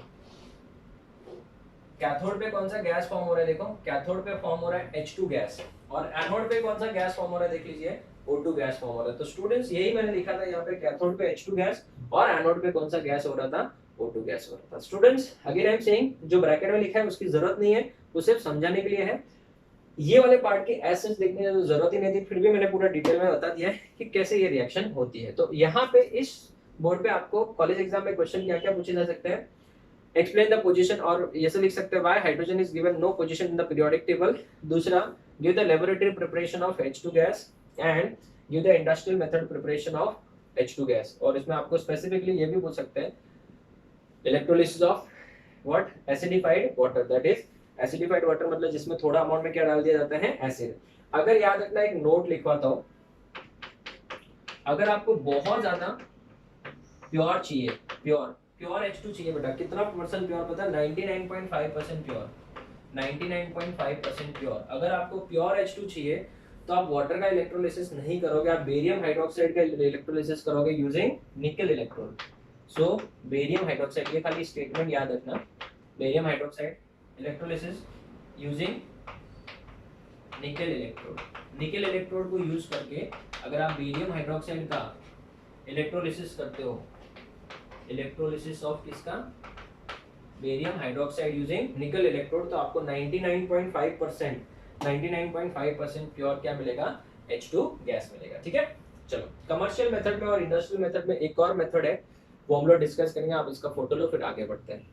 कैथोड पे कौन सा गैस फॉर्म हो रहा है, देखो कैथोड पे फॉर्म हो रहा है H2 गैस, और एनोड पे कौन सा गैस फॉर्म हो रहा है, देख लीजिए O2 गैस फॉर्म हो रहा है। तो स्टूडेंट्स यही मैंने लिखा था यहाँ पे, कैथोड पे H2 गैस और एनोड पे कौन सा गैस हो रहा था, O2 गैस हो रहा था। Students again I am saying, जो ब्रैकेट में लिखा है उसकी जरूरत नहीं है, वो सिर्फ समझाने के लिए है। ये वाले पार्ट की एसेंस देखने की जरूरत ही नहीं थी, फिर भी मैंने पूरा डिटेल में बता दिया है कि कैसे ये रिएक्शन होती है। तो यहाँ पे इस बोर्ड पे आपको कॉलेज एग्जाम में क्वेश्चन क्या क्या पूछे जा सकते हैं, एक्सप्लेन द पोजीशन, और ये से लिख सकते हैं why hydrogen is given no position in the periodic table. दूसरा, give the laboratory preparation of H2 gas and give the industrial method preparation of H2 gas. और इसमें आपको स्पेसिफिकली ये भी पूछ सकते हैं electrolysis of what, acidified water, that is acidified water मतलब जिसमें थोड़ा अमाउंट में क्या डाल दिया जाता है, एसिड। अगर याद रखना, एक नोट लिखवाता हूं, अगर आपको बहुत ज्यादा प्योर चाहिए, प्योर H2 चाहिए बेटा, कितना परसेंट प्योर पता है, 99.5% प्योर, 99.5% प्योर। अगर आपको प्योर H2 चाहिए तो आप वाटर का इलेक्ट्रोलिसिस नहीं करोगे, आप बेरियम हाइड्रोक्साइड का इलेक्ट्रोलिसिस करोगे यूजिंग निकल इलेक्ट्रोड। सो बेरियम हाइड्रोक्साइड, ये खाली स्टेटमेंट याद रखना, बेरियम हाइड्रोक्साइड इलेक्ट्रोलिसिस यूजिंग निकल इलेक्ट्रोड। निकल इलेक्ट्रोड को यूज करके अगर आप बेरियम हाइड्रोक्साइड का इलेक्ट्रोलिसिस करते हो, इलेक्ट्रोलिसिस ऑफ किसका, बेरियम हाइड्रोक्साइड यूजिंग निकल इलेक्ट्रोड, तो आपको 99.5% प्योर क्या मिलेगा, H2 गैस मिलेगा। ठीक है, चलो कमर्शियल मेथड में और इंडस्ट्रियल मेथड में एक और मेथड है, वो हम लोग डिस्कस करेंगे। आप इसका फोटो लो फिर आगे बढ़ते हैं।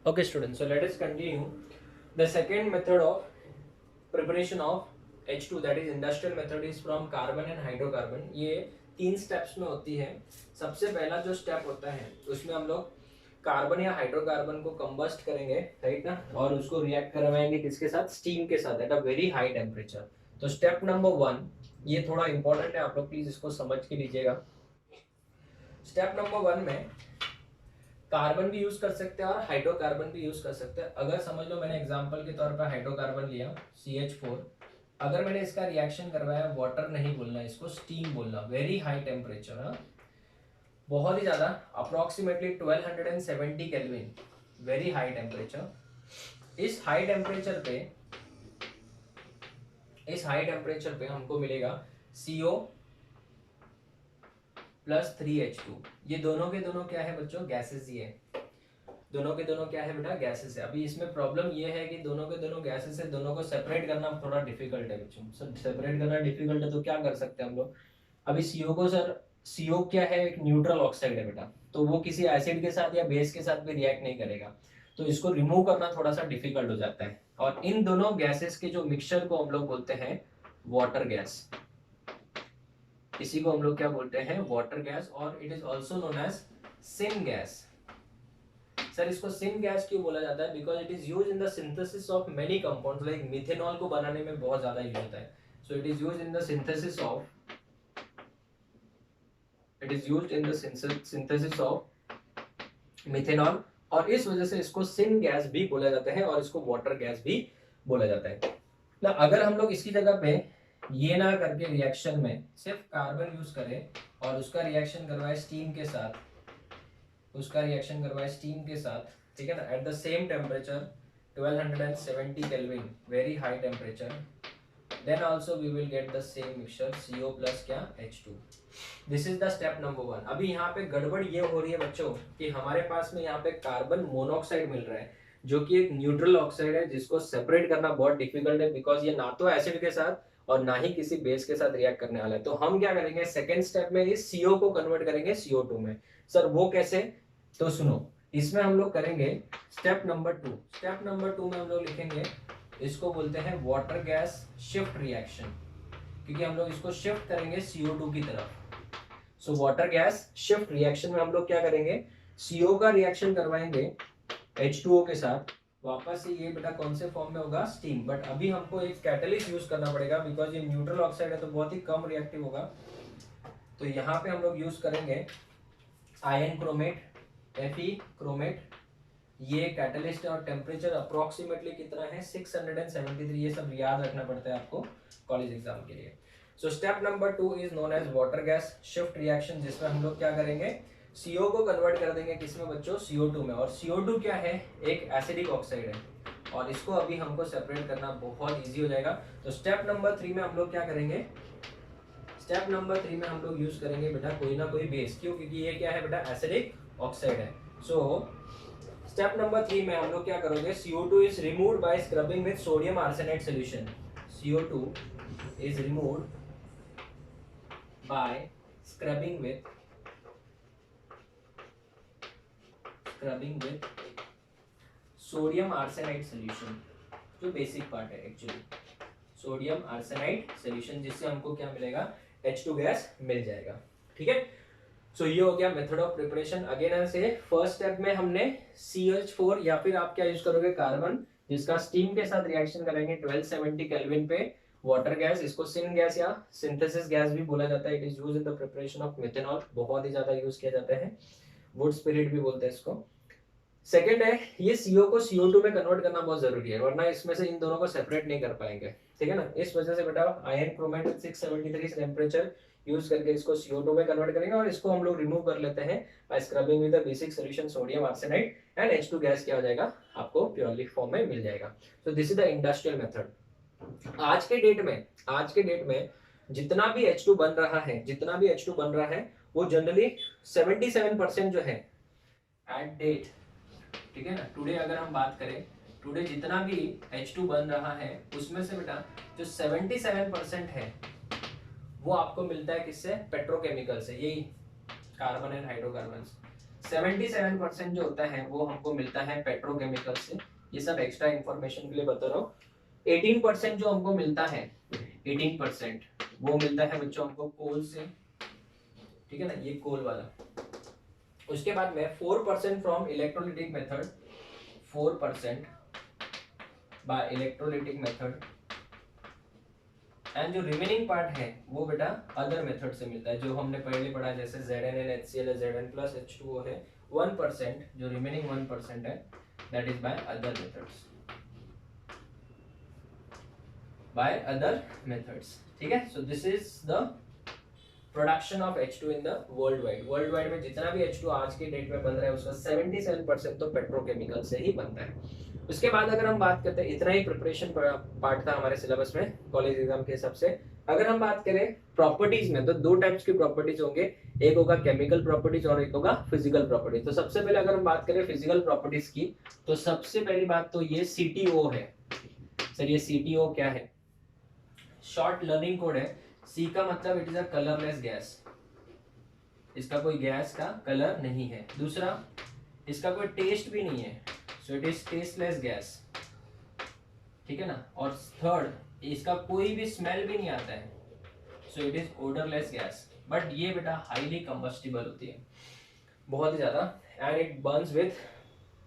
Okay students, so let us continue the second method of preparation of H2, that is industrial method is from carbon and hydrocarbon। ये 3 स्टेप्स में होती है। सबसे पहला जो स्टेप होता है उसमें हम लोग कार्बन या हाइड्रोकार्बन को कंबस्ट करेंगे, राइट ना, और उसको रिएक्ट करवाएंगे किसके साथ, स्टीम के साथ at a very high temperature. तो स्टेप नंबर 1, ये थोड़ा इंपॉर्टेंट है, आप लोग प्लीज इसको समझ के लीजिएगा। स्टेप नंबर 1 में कार्बन भी यूज कर सकते हैं और हाइड्रोकार्बन भी यूज कर सकते हैं। अगर समझ लो मैंने एग्जांपल के तौर पर हाइड्रोकार्बन लिया CH4, अगर मैंने इसका रिएक्शन करवाया, वाटर नहीं बोलना, इसको स्टीम बोलना, वेरी हाई टेम्परेचर, बहुत ही ज्यादा, approximately 1270 kelvin, very high temperature. इस हाई टेम्परेचर पे हमको मिलेगा CO प्लस 3H2। ये दोनों के दोनों क्या है बच्चों, गैसेस ही है। दोनों के दोनों क्या है बेटा, गैसेस है। अभी इसमें प्रॉब्लम ये है कि दोनों के दोनों गैसेस है, दोनों को सेपरेट करना थोड़ा डिफिकल्ट है बच्चों। सर सेपरेट करना डिफिकल्ट है तो क्या कर सकते हैं हम लोग, अभी सीओ को सर, सीओ क्या है, एक न्यूट्रल ऑक्साइड है बेटा, तो वो किसी एसिड के साथ या बेस के साथ भी रिएक्ट नहीं करेगा, तो इसको रिमूव करना थोड़ा सा डिफिकल्ट हो जाता है। और इन दोनों गैसेस के जो मिक्सचर को हम लोग बोलते हैं वाटर गैस, इसी को हम लोग क्या बोलते हैं, वाटर गैस, और it is also known as syn gas. Sir इसको सिन गैस क्यों बोला जाता है, because it is use in the synthesis of many compounds, like methanol को बनाने में बहुत ज्यादा यूज होता है, so it is use in the synthesis of, it is used in the synthesis of methanol, और इस वजह से इसको सिन गैस भी बोला जाता है और इसको वाटर गैस भी बोला जाता है ना। अगर हम लोग इसकी जगह पे ये ना करके रिएक्शन में सिर्फ कार्बन यूज करें और उसका रिएक्शन करवाए स्टीम के साथ, उसका रिएक्शन करवाए स्टीम के साथ, ठीक है ना, at the same temperature 1270 kelvin, very high temperature, then also we will get the same mixture CO plus क्या H2। this is the step number 1। अभी यहाँ पे गड़बड़ ये हो रही है बच्चों कि हमारे पास में यहाँ पे कार्बन मोनोऑक्साइड मिल रहा है जो कि एक न्यूट्रल ऑक्साइड है, जिसको सेपरेट करना बहुत डिफिकल्ट है, बिकॉज ये ना तो एसिड के साथ और ना ही किसी बेस के साथ रिएक्ट करने वाला है। तो हम क्या करेंगे, सेकेंड स्टेप में इस CO को कन्वर्ट करेंगे CO2 में। सर वो कैसे, तो सुनो, इसमें हम लोग करेंगे स्टेप नंबर 2। स्टेप नंबर 2 में हम लोग लिखेंगे, इसको बोलते हैं वाटर गैस शिफ्ट रिएक्शन, क्योंकि हम लोग इसको शिफ्ट करेंगे CO2 की तरफ। So water gas shift reaction में हम लोग क्या करेंगे, CO का रिएक्शन करवाएंगे H2O के साथ, वापस से ये बेटा कौन से फॉर्म में होगा, स्टीम। बट अभी हमको एक कैटलिस्ट यूज करना पड़ेगा, बिकॉज ये न्यूट्रल ऑक्साइड है तो बहुत ही कम रिएक्टिव होगा। तो यहाँ पे हम लोग यूज करेंगे आयन क्रोमेट, Fe क्रोमेट, ये कैटलिस्ट है और टेम्परेचर अप्रोक्सीमेटली कितना है 673, ये सब याद रखना पड़ता है आपको कॉलेज एग्जाम के लिए। So step number 2 is known as water gas shift reaction, जिसमें हम लोग क्या करेंगे, CO को कन्वर्ट कर देंगे किसमें बच्चों, CO2 में। और CO2 क्या है, एक एसिडिक ऑक्साइड है, और इसको अभी हमको सेपरेट करना बहुत ईजी हो जाएगा। तो स्टेप नंबर 3 में हम लोग क्या करेंगे, स्टेप नंबर 3 में हम लोग यूज करेंगे बेटा कोई ना कोई बेस, क्यों, क्योंकि ये क्या है बेटा, एसिडिक ऑक्साइड है। सो स्टेप नंबर 3 में हम लोग क्या करोगे, CO2 is removed by scrubbing with sodium arsenate solution। CO2 is removed by scrubbing with sodium arsenate solution, जो बेसिक पार्ट है एक्चुअली, सोडियम आर्सेनाइड सॉल्यूशन, जिससे हमको क्या मिलेगा, H2 गैस मिल जाएगा। ठीक है, सो ये हो गया मेथड ऑफ प्रिपरेशन। अगेन से फर्स्ट स्टेप में हमने CH4 या फिर आप क्या यूज करोगे, कार्बन, जिसका स्टीम के साथ रिएक्शन करेंगे 1270 केल्विन पे, वाटर गैस, इसको सिन गैस या सिंथेसिस गैस भी बोला जाता है। It is used in the preparation of methanol, बहुत ही ज्यादा यूज किया जाता है, वुड स्पिरिट भी बोलते हैं इसको। सेकेंड है, ये CO को CO2 में कन्वर्ट करना बहुत जरूरी है, वरना इसमें से इन दोनों को सेपरेट नहीं कर पाएंगे, ठीक है ना। इस वजह से बेटा आयन क्रोमेट 673 टेम्परेचर यूज करके इसको CO2 में कन्वर्ट करेंगे, और इसको हम लोग रिमूव कर लेते हैं by scrubbing with the basic solution sodium arsenide, and H2 gas क्या हो जाएगा, आपको प्योरली फॉर्म में मिल जाएगा। So this is the industrial method. आज के डेट में जितना भी H2 बन रहा है, वो जनरली 77% जो है एट डेट, ठीक है ना, टुडे अगर हम बात करें, टुडे जितना भी H2 बन रहा है उसमें से बेटा जो 77% है वो आपको मिलता है किससे, पेट्रोकेमिकल से, यही कार्बन एंड हाइड्रोकार्बन। 77% जो होता है वो हमको मिलता है पेट्रोकेमिकल से, ये सब एक्स्ट्रा इंफॉर्मेशन के लिए बता रहा हूँ। 18% जो हमको मिलता है, 18% वो मिलता है बच्चों हमको कोल से, ठीक है ना, ये कोल वाला। उसके बाद में 4% from electrolytic method, 4% by electrolytic method, and जो रिमेनिंग पार्ट है वो बेटा अदर मेथड से मिलता है, जो हमने पहले पढ़ा है, जैसे ZnN HCl Zn plus H2O है। 1% जो रिमेनिंग 1% है, that is by other methods, ठीक है। So this is the production of H2 in the world wide में जितना भी H2 आज के डेट में बन रहा है उसका 77% तो पेट्रोकेमिकल से ही बनता है। उसके बाद अगर हम बात करते हैं, इतना ही प्रिपरेशन पार्ट था हमारे सिलेबस में कॉलेज एग्जाम के हिसाब से। अगर हम बात करें प्रॉपर्टीज में तो दो टाइप्स की प्रॉपर्टीज होंगे, एक होगा केमिकल प्रॉपर्टीज और एक होगा फिजिकल प्रॉपर्टीज। तो सबसे पहले अगर हम बात करें फिजिकल प्रॉपर्टीज की, तो सबसे पहली बात तो ये CTO है। सर ये CTO क्या है? शॉर्ट लर्निंग कोड है। सी का मतलब it is a colourless gas, इसका कोई गैस का कलर नहीं है। दूसरा, इसका कोई टेस्ट भी नहीं है, so it is tasteless gas, ठीक है ना। और थर्ड, इसका कोई भी स्मेल भी नहीं आता है, so it is odourless gas. But ये बेटा हाईली कंबस्टिबल होती है, बहुत ही ज्यादा, and it Burns with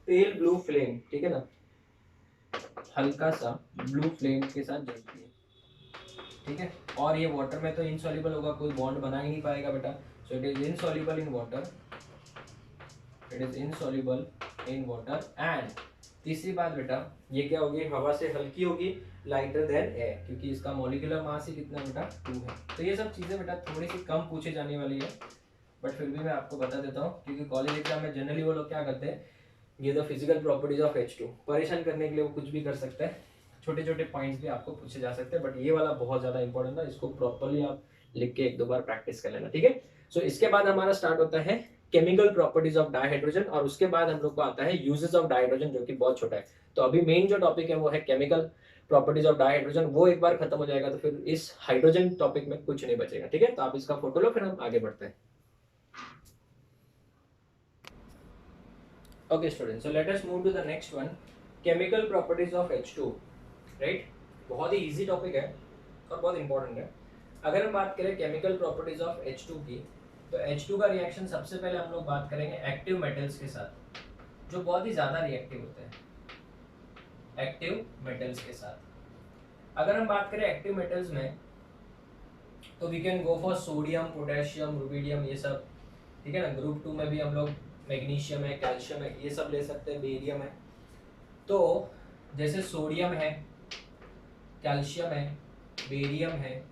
pale blue flame, ठीक है ना, हल्का सा ब्लू फ्लेम के साथ जलती है, ठीक है। और ये वाटर में तो इनसॉल्युबल होगा, कोई बॉन्ड बना ही नहीं पाएगा बेटा, सो it is insoluble in water, it is insoluble in water. And तीसरी बात बेटा, ये क्या होगी, हवा से हल्की होगी, लाइटर देन एयर, क्योंकि इसका मॉलिक्यूलर मास ही कितना बेटा 2 है। तो ये सब चीजें बेटा थोड़ी सी कम पूछे जाने वाली है, बट फिर भी मैं आपको बता देता हूँ, क्योंकि कॉलेज एग्जाम में जनरली वो लोग क्या करते हैं, ये the physical properties of H2 परेशान करने के लिए वो कुछ भी कर सकते हैं, छोटे छोटे पॉइंट्स भी आपको पूछे जा सकते हैं, बट ये वाला बहुत ज्यादा इंपॉर्टेंट है, इसको प्रॉपर्ली आप लिख के 1-2 बार प्रैक्टिस कर लेना, ठीक है। सो इसके बाद हमारा स्टार्ट होता है केमिकल प्रॉपर्टीज ऑफ डाइहाइड्रोजन, और उसके बाद हम लोग को आता है यूजेस ऑफ डाइहाइड्रोजन, जो कि बहुत छोटा है। तो अभी मेन जो टॉपिक है वो है केमिकल प्रॉपर्टीज ऑफ डाइहाइड्रोजन, वो एक बार खत्म हो जाएगा तो फिर इस हाइड्रोजन टॉपिक में कुछ नहीं बचेगा, ठीक है। तो आप इसका फोटो लो, फिर हम आगे बढ़ते हैं। Okay students, so let us move to the next one, chemical properties of H2, right? बहुत ही easy topic है और बहुत important है। अगर हम बात करें केमिकल प्रॉपर्टीज ऑफ H2 की, तो H2 का रिएक्शन सबसे पहले हम लोग बात करेंगे एक्टिव मेटल्स के साथ, जो बहुत ही ज्यादा रिएक्टिव होते हैं एक्टिव मेटल्स के साथ। अगर हम बात करें एक्टिव मेटल्स में, तो we can go for sodium, potassium, rubidium, ये सब, ठीक है ना। ग्रुप 2 में भी हम लोग मैग्नीशियम है, कैल्शियम है, ये सब ले सकते हैं, बेरियम है। तो जैसे सोडियम है, कैल्शियम है, बेरियम है,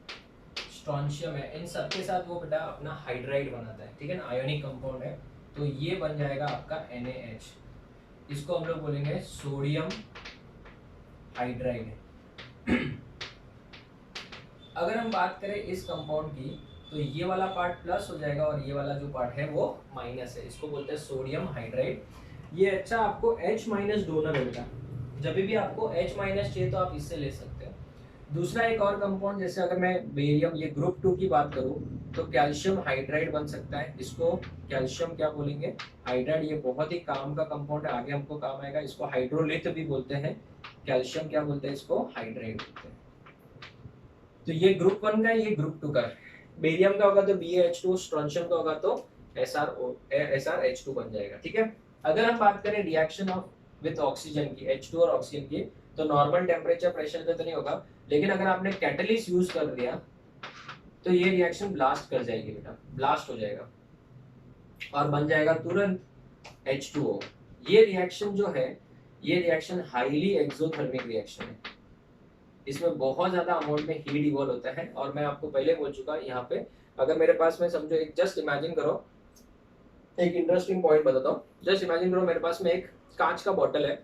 स्ट्रोंशियम है, इन सब के साथ वो बेटा अपना हाइड्राइड बनाता है, ठीक है ना, आयोनिक कंपाउंड है। तो ये बन जाएगा आपका NaH, इसको हम लोग बोलेंगे सोडियम हाइड्राइड। अगर हम बात करें इस कंपाउंड की, तो ये वाला पार्ट प्लस हो जाएगा और ये वाला जो पार्ट है वो माइनस है, इसको बोलते हैं सोडियम हाइड्राइड। ये अच्छा आपको H- डोनर है बेटा, जब भी आपको H- चाहिए तो आप इससे ले सकते हो। दूसरा एक और कंपाउंड, जैसे अगर मैं बेरियम, ये ग्रुप 2 की बात करूं, तो कैल्शियम हाइड्राइड बन सकता है, इसको कैल्शियम क्या बोलेंगे, हाइड्राइड। ये बहुत ही काम का कंपाउंड है, आगे हमको काम आएगा। इसको हाइड्रोलिथ भी बोलते हैं, कैल्शियम क्या बोलते हैं, इसको हाइड्राइड बोलते हैं। तो ये ग्रुप 1 का है, ये ग्रुप 2 का है। बेरियम का होगा तो BaH2, स्ट्रोंशियम का होगा तो SrH2 बन जाएगा, ठीक है। अगर हम बात करें रिएक्शन ऑफ विद ऑक्सीजन की, H2 और ऑक्सीजन की, तो नॉर्मल टेम्परेचर प्रेशर पे तो नहीं होगा, लेकिन अगर आपने कैटलिस्ट यूज कर दिया तो ये रिएक्शन ब्लास्ट कर जाएगी बेटा, ब्लास्ट हो जाएगा और बन जाएगा तुरंत H2O। ये रिएक्शन जो है, ये रिएक्शन हाईली एक्सोथर्मिक रिएक्शन है, इसमें बहुत ज्यादा अमाउंट में हीट इवॉल्व होता है। और मैं आपको पहले बोल चुका यहाँ पे, अगर मेरे पास में समझो, एक जस्ट इमेजिन करो, एक इंटरेस्टिंग पॉइंट बताता हूँ। जस्ट इमेजिन करो मेरे पास में एक कांच का बॉटल है,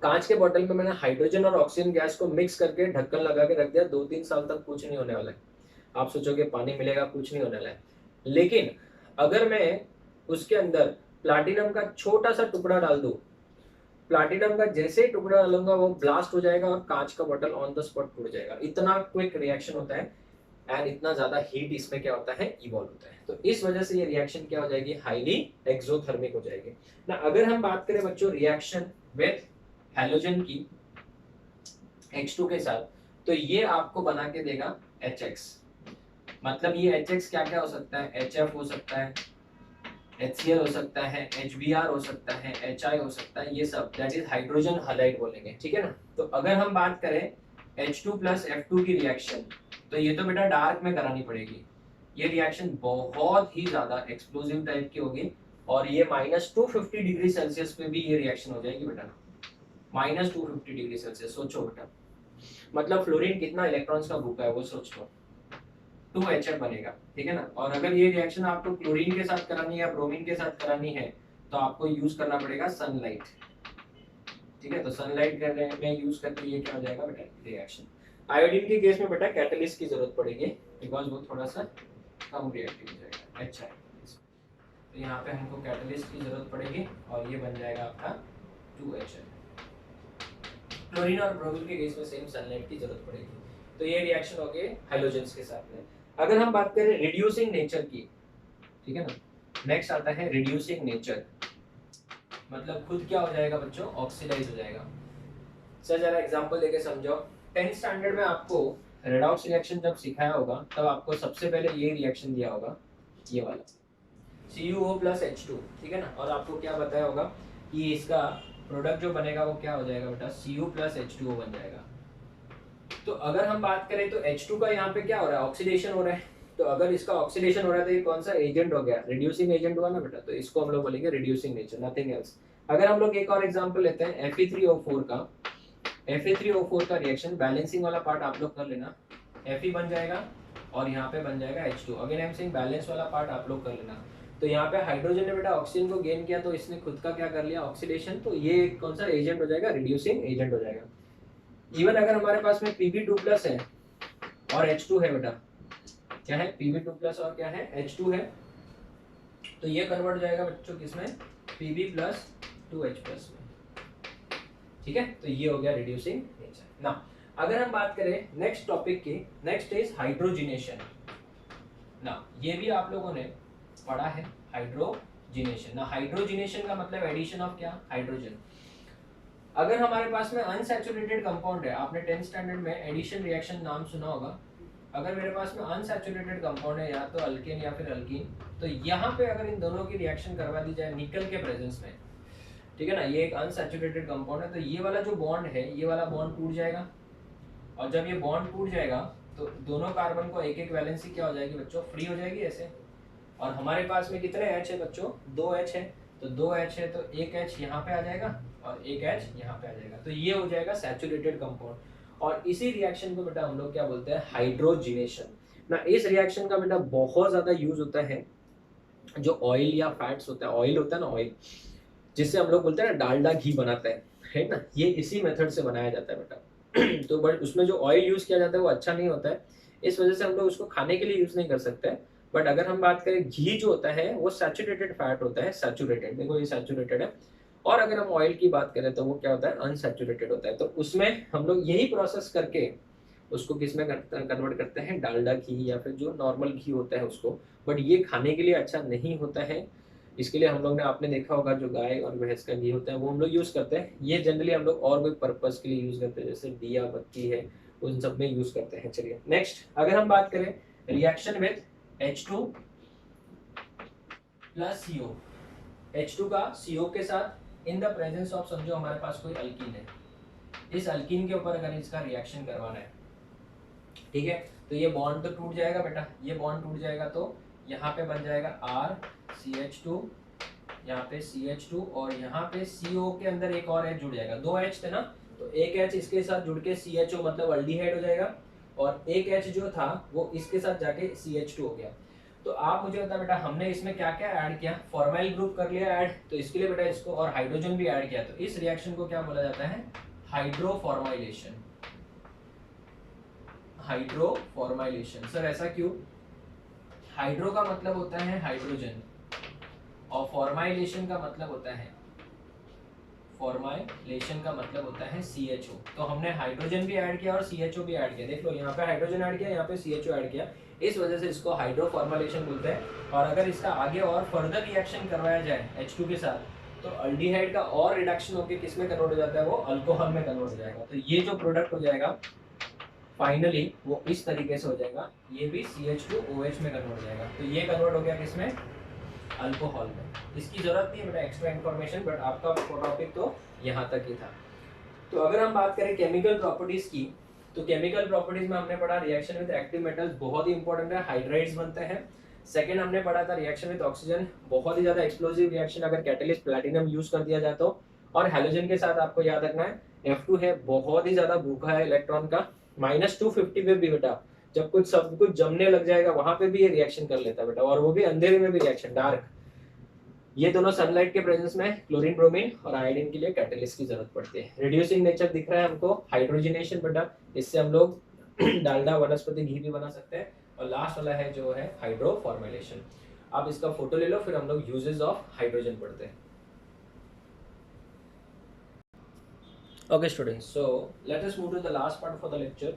कांच के बॉटल में मैंने हाइड्रोजन और ऑक्सीजन गैस को मिक्स करके ढक्कन लगा के रख दिया, 2-3 साल तक कुछ नहीं होने वाला है। आप सोचोगे पानी मिलेगा, कुछ नहीं होने वाला है। लेकिन अगर मैं उसके अंदर प्लैटिनम का छोटा सा टुकड़ा डाल दूं, प्लैटिनम का जैसे ही टुकड़ा डालूंगा वो ब्लास्ट हो जाएगा और कांच का बॉटल ऑन द स्पॉट टूट जाएगा। इतना क्विक रिएक्शन होता है एंड इतना ज्यादा हीट इसमें क्या होता है, इवॉल्व होता है। तो इस वजह से ये रिएक्शन क्या हो जाएगी, हाईली एक्सोथर्मिक हो जाएगी ना। अगर हम बात करें बच्चों रिएक्शन विद हैलोजन की H2 के साथ, तो ये आपको बना के देगा HX। मतलब ये HX क्या क्या हो सकता है, HF हो सकता है, HCl हो सकता है, HBr हो सकता है, HI हो सकता है, ये सब दैट इज हाइड्रोजन हैलाइड बोलेंगे, ठीक है ना। तो अगर हम बात करें H2 प्लस F2 की रिएक्शन, तो ये तो बेटा डार्क में करानी पड़ेगी। ये रिएक्शन बहुत ही ज्यादा एक्सप्लोसिव टाइप की होगी और ये -250 डिग्री सेल्सियस पे भी ये रिएक्शन हो जाएगी बेटा, -250 डिग्री सेल्सियस। सोचो बेटा, मतलब फ्लोरीन कितना इलेक्ट्रॉन्स का भूखा है वो सोच लो, 2HF बनेगा, ठीक है ना। और अगर ये रिएक्शन आपको क्लोरीन के साथ करानी है या ब्रोमीन के साथ करानी है, तो आपको यूज करना पड़ेगा सनलाइट, ठीक है। तो सनलाइट कर रहे हैं मैं यूज करके, ये क्या हो जाएगा बेटा रिएक्शन। आयोडीन के केस में बेटा कैटलिस्ट की जरूरत पड़ेगी बिकॉज वो थोड़ा सा कम रिएक्टिव हो जाएगा अच्छा है। तो यहाँ पे हमको कैटलिस्ट की जरूरत पड़ेगी और ये बन जाएगा आपका 2HL। क्लोरीन और ब्रोमीन के केस में सेम सनलाइट की जरूरत पड़ेगी। तो ये रिएक्शन हो गए हाइड्रोजन्स के साथ में। अगर हम बात करें रिड्यूसिंग नेचर की, ठीक है ना, नेक्स्ट आता है रिड्यूसिंग नेचर, मतलब खुद क्या हो जाएगा बच्चों, ऑक्सीडाइज हो जाएगा। सर जरा एग्जांपल देके समझो। 10th स्टैंडर्ड में आपको रेडॉक्स रिएक्शन जब सिखाया होगा तब आपको सबसे पहले ये रिएक्शन दिया होगा, ये वाला CuO + H2, ठीक है ना, और आपको क्या बताया होगा कि इसका प्रोडक्ट जो बनेगा वो क्या हो जाएगा बेटा, Cu + H2O बन जाएगा। तो अगर हम बात करें तो H2 का यहाँ पे क्या हो रहा है, ऑक्सीडेशन हो रहा है। तो अगर इसका ऑक्सीडेशन हो रहा है तो ये कौन सा एजेंट हो गया, रिड्यूसिंग एजेंट हुआ ना बेटा, तो इसको हम लोग बोलेंगे रिड्यूसिंग नेचर, नथिंग एल्स। अगर हम लोग एक और एग्जांपल लेते हैं Fe3O4 का, Fe3O4 का रिएक्शन, बैलेंसिंग वाला पार्ट आप लोग कर लेना, Fe बन जाएगा और यहाँ पे बन जाएगा H2। Again I am saying balance वाला पार्ट आप लोग कर लेना। तो यहाँ पे हाइड्रोजन ने बेटा ऑक्सीजन को गेन किया तो इसने खुद का क्या कर लिया, ऑक्सीडेशन, तो ये कौन सा एजेंट हो जाएगा, रिड्यूसिंग एजेंट हो जाएगा। इवन अगर हमारे पास में Pb2+ है और H2 है बेटा, क्या है Pb2+ और क्या है H2 है, तो ये कन्वर्ट हो जाएगा बच्चों किसमें, Pb+2H+ में, ठीक है। तो ये हो गया रिड्यूसिंग नेचर। ना अगर हम बात करें नेक्स्ट टॉपिक की, नेक्स्ट इज हाइड्रोजिनेशन। ना ये भी आप लोगों ने पढ़ा है, हाइड्रोजिनेशन। ना हाइड्रोजिनेशन का मतलब एडिशन ऑफ क्या, हाइड्रोजन। अगर हमारे पास में अनसैचुरेटेड कंपाउंड है, आपने 10th स्टैंडर्ड में एडिशन रिएक्शन नाम सुना होगा। अगर मेरे पास में अनसैचुरेटेड कंपाउंड है, या तो अल्केन या फिर अल्कीन, तो यहाँ पे अगर इन दोनों की रिएक्शन करवा दी जाए निकल के प्रेजेंस में, ठीक है ना, ये एक अनसैचुरेटेड कंपाउंड है, तो ये वाला जो बॉन्ड है, ये वाला बॉन्ड टूट जाएगा, और जब ये बॉन्ड टूट जाएगा तो दोनों कार्बन को एक एक वैलेंसी क्या हो जाएगी बच्चों, फ्री हो जाएगी ऐसे। और हमारे पास में कितने H है बच्चों, 2H है, तो 2H है तो एक H यहाँ पे आ जाएगा और एक H यहाँ पे आ जाएगा, तो ये हो जाएगा सैचुरेटेड कंपाउंड। और इसी रिएक्शन को बेटा हम लोग क्या बोलते हैं, हाइड्रोजिनेशन। ना इस रिएक्शन का बेटा बहुत ज्यादा यूज होता है जो ऑयल या फैट्स होता है, ऑयल होता है ना, ऑयल जिससे हम लोग बोलते हैं ना डालडा घी बनाता है ना, ये इसी मेथड से बनाया जाता है बेटा। तो बट उसमें जो ऑयल यूज किया जाता है वो अच्छा नहीं होता है, इस वजह से हम लोग उसको खाने के लिए यूज नहीं कर सकते। बट अगर हम बात करें घी जो होता है वो सैचुरेटेड फैट होता है, सैचुरेटेड, देखो ये सैचुरेटेड है। और अगर हम ऑयल की बात करें तो वो क्या होता है, अनसैचुरेटेड होता है। तो उसमें हम लोग यही प्रोसेस करके उसको किस में कन्वर्ट करते हैं, डालडा घी या फिर जो नॉर्मल घी होता है उसको। बट ये खाने के लिए अच्छा नहीं होता है, इसके लिए हम लोग ने, आपने देखा होगा जो गाय और भैंस का घी होता है वो हम लोग यूज करते हैं। ये जनरली हम लोग और कोई पर्पस के लिए यूज करते हैं, जैसे दिया बत्ती है उन सब में यूज करते हैं। चलिए नेक्स्ट, अगर हम बात करें reaction with H2 + CO, H2 का CO के साथ इन द प्रेजेंस ऑफ, समझो हमारे पास कोई अल्कीन है, इस अल्कीन के ऊपर अगर इसका रिएक्शन करवाना है, ठीक है, तो ये बॉन्ड तो टूट जाएगा बेटा, ये बॉन्ड टूट जाएगा तो यहाँ पे बन जाएगा RCH2, यहाँ पे CH2 और यहाँ पे CO के अंदर एक और H जुड़ जाएगा, 2 H थे ना, तो एक H इसके साथ जुड़ के CHO मतलब अल्डिहाइड हो जाएगा, और एक H जो था वो इसके साथ जाके CH2 हो गया। तो आप मुझे बता बेटा, हमने इसमें क्या क्या ऐड किया, फॉर्माइल ग्रुप कर लिया ऐड, तो इसके लिए बेटा इसको, और हाइड्रोजन भी ऐड किया, तो इस रिएक्शन को क्या बोला जाता है, हाइड्रोफॉर्माइलेशन। हाइड्रोफॉर्माइलेशन, सर ऐसा क्यों, हाइड्रो का मतलब होता है हाइड्रोजन और फॉर्माइलेशन का मतलब होता है, फॉर्माइलेशन का मतलब होता है CHO। तो हमने हाइड्रोजन भी ऐड किया और CHO भी ऐड किया, देख लो यहाँ पे हाइड्रोजन ऐड किया, यहाँ पे CHO ऐड किया, इस वजह से इसको हाइड्रोफॉर्माइलेशन बोलते हैं। और अगर इसका आगे और फर्दर रिएक्शन करवाया जाए H2 के साथ, तो अल्डिहाइड का और रिडक्शन होकर किस में कन्वर्ट हो जाता है, वो अल्कोहल में कन्वर्ट हो जाएगा। तो ये जो प्रोडक्ट हो जाएगा फाइनली वो इस तरीके से हो जाएगा, ये भी CH2OH में कन्वर्ट हो जाएगा। तो ये कन्वर्ट हो गया किसमें, अल्कोहल में। इसकी जरूरत नहीं है बेटा एक्स्ट्रा इन्फॉर्मेशन, बट आपका टॉपिक तो यहाँ तक ही था। तो अगर हम बात करें केमिकल प्रॉपर्टीज की, तो केमिकल प्रॉपर्टीज में हमने पढ़ा रिएक्शन विद एक्टिव मेटल्स बहुत ही इंपॉर्टेंट है, हाइड्राइड्स बनते हैं। सेकंड हमने पढ़ा था रिएक्शन विद ऑक्सीजन, बहुत ही ज्यादा एक्सप्लोसिव रिएक्शन अगर कैटलिस्ट प्लैटिनम यूज कर दिया जाए तो। और हैलोजन के साथ आपको याद रखना है F2 है, बहुत ही ज्यादा भूखा है इलेक्ट्रॉन का, -250 पे भी बेटा जब कुछ सब कुछ जमने लग जाएगा वहां पे भी ये रिएक्शन कर लेता है बेटा, और वो भी अंधेरे में भी रिएक्शन, डार्क। ये दोनों सनलाइट के प्रेजेंस में क्लोरीन ब्रोमीन और आयोडीन के लिए कैटलिस्ट की जरूरत पड़ती है। रिड्यूसिंग नेचर दिख रहा है हमको, हाइड्रोजिनेशन बेटा, इससे हम लोग डालडा वनस्पति घी भी बना सकते हैं। और लास्ट वाला है जो है हाइड्रोफॉर्मेलेशन। आप इसका फोटो ले लो, फिर हम लोग यूजेस ऑफ हाइड्रोजन पढ़ते हैं। Okay students, so let us move to the last part for the lecture.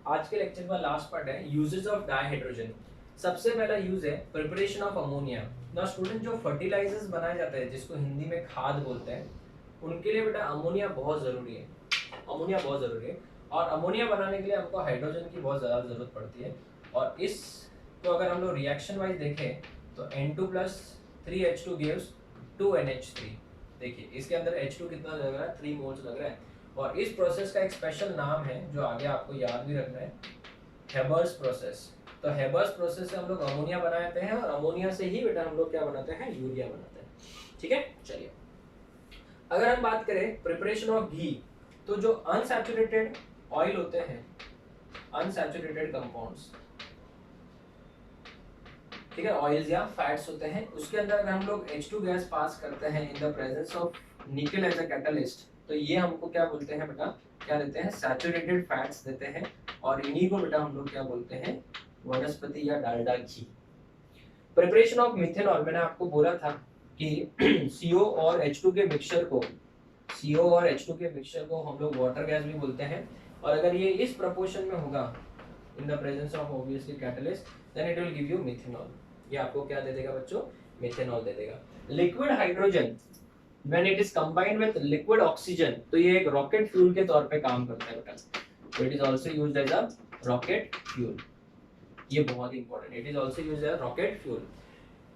आज के लेक्चर का लास्ट पार्ट है यूजेस ऑफ डाइहाइड्रोजन। सबसे पहला यूज है प्रिपरेशन ऑफ अमोनिया। ना स्टूडेंट, जो फर्टिलाइजर्स बनाए जाते हैं जिसको हिंदी में खाद बोलते हैं, उनके लिए बेटा अमोनिया बहुत ज़रूरी है। अमोनिया बहुत ज़रूरी है, और अमोनिया बनाने के लिए हमको हाइड्रोजन की बहुत ज़्यादा ज़रूरत पड़ती है। और इस तो अगर हम लोग रिएक्शन वाइज देखें तो N2 plus 3H2 gives 2NH3। देखिए इसके अंदर H2 कितना लग रहा है, 3 मोल्स लग रहा है। और इस प्रोसेस का एक स्पेशल नाम है जो आगे आपको याद भी रखना है, हेबर्स प्रोसेस। तो हेबर्स प्रोसेस से हम लोग अमोनिया बनाते हैं, और अमोनिया से ही बेटा हम लोग क्या बनाते हैं, यूरिया बनाते हैं। ठीक है, चलिए अगर हम बात करें प्रिपरेशन ऑफ घी, तो जो अनसैचुरेटेड ऑयल होते हैं, अनसैचुरेटेड कंपाउंड्स, ठीक है, ऑयल्स या फैट्स होते हैं, उसके अंदर अगर हम लोग H2 गैस पास करते हैं in the presence of nickel as a catalyst, तो ये हमको क्या बोलते हैं बेटा, क्या देते हैं, सैचुरेटेड फैट्स देते हैं। और इन्हीं को बेटा हम लोग क्या बोलते हैं, वनस्पति या डालडा घी। प्रिपरेशन ऑफ मिथेनॉल, मैंने आपको बोला था कि CO और H2 के मिक्सचर को, CO और H2 के मिक्सचर को हम लोग वाटर गैस भी बोलते हैं। और अगर ये इस प्रोपोर्शन में होगा in the presence of obviously catalyst, then it will give you methanol. ये आपको क्या दे देगा बच्चों, मिथेनॉल दे देगा। Liquid hydrogen when it is combined with liquid oxygen, तो ये एक रॉकेट फ्यूल के तौर पे काम करता है बेटा। तो it is also used as a rocket fuel. ये बहुत important, it is also used as a rocket fuel.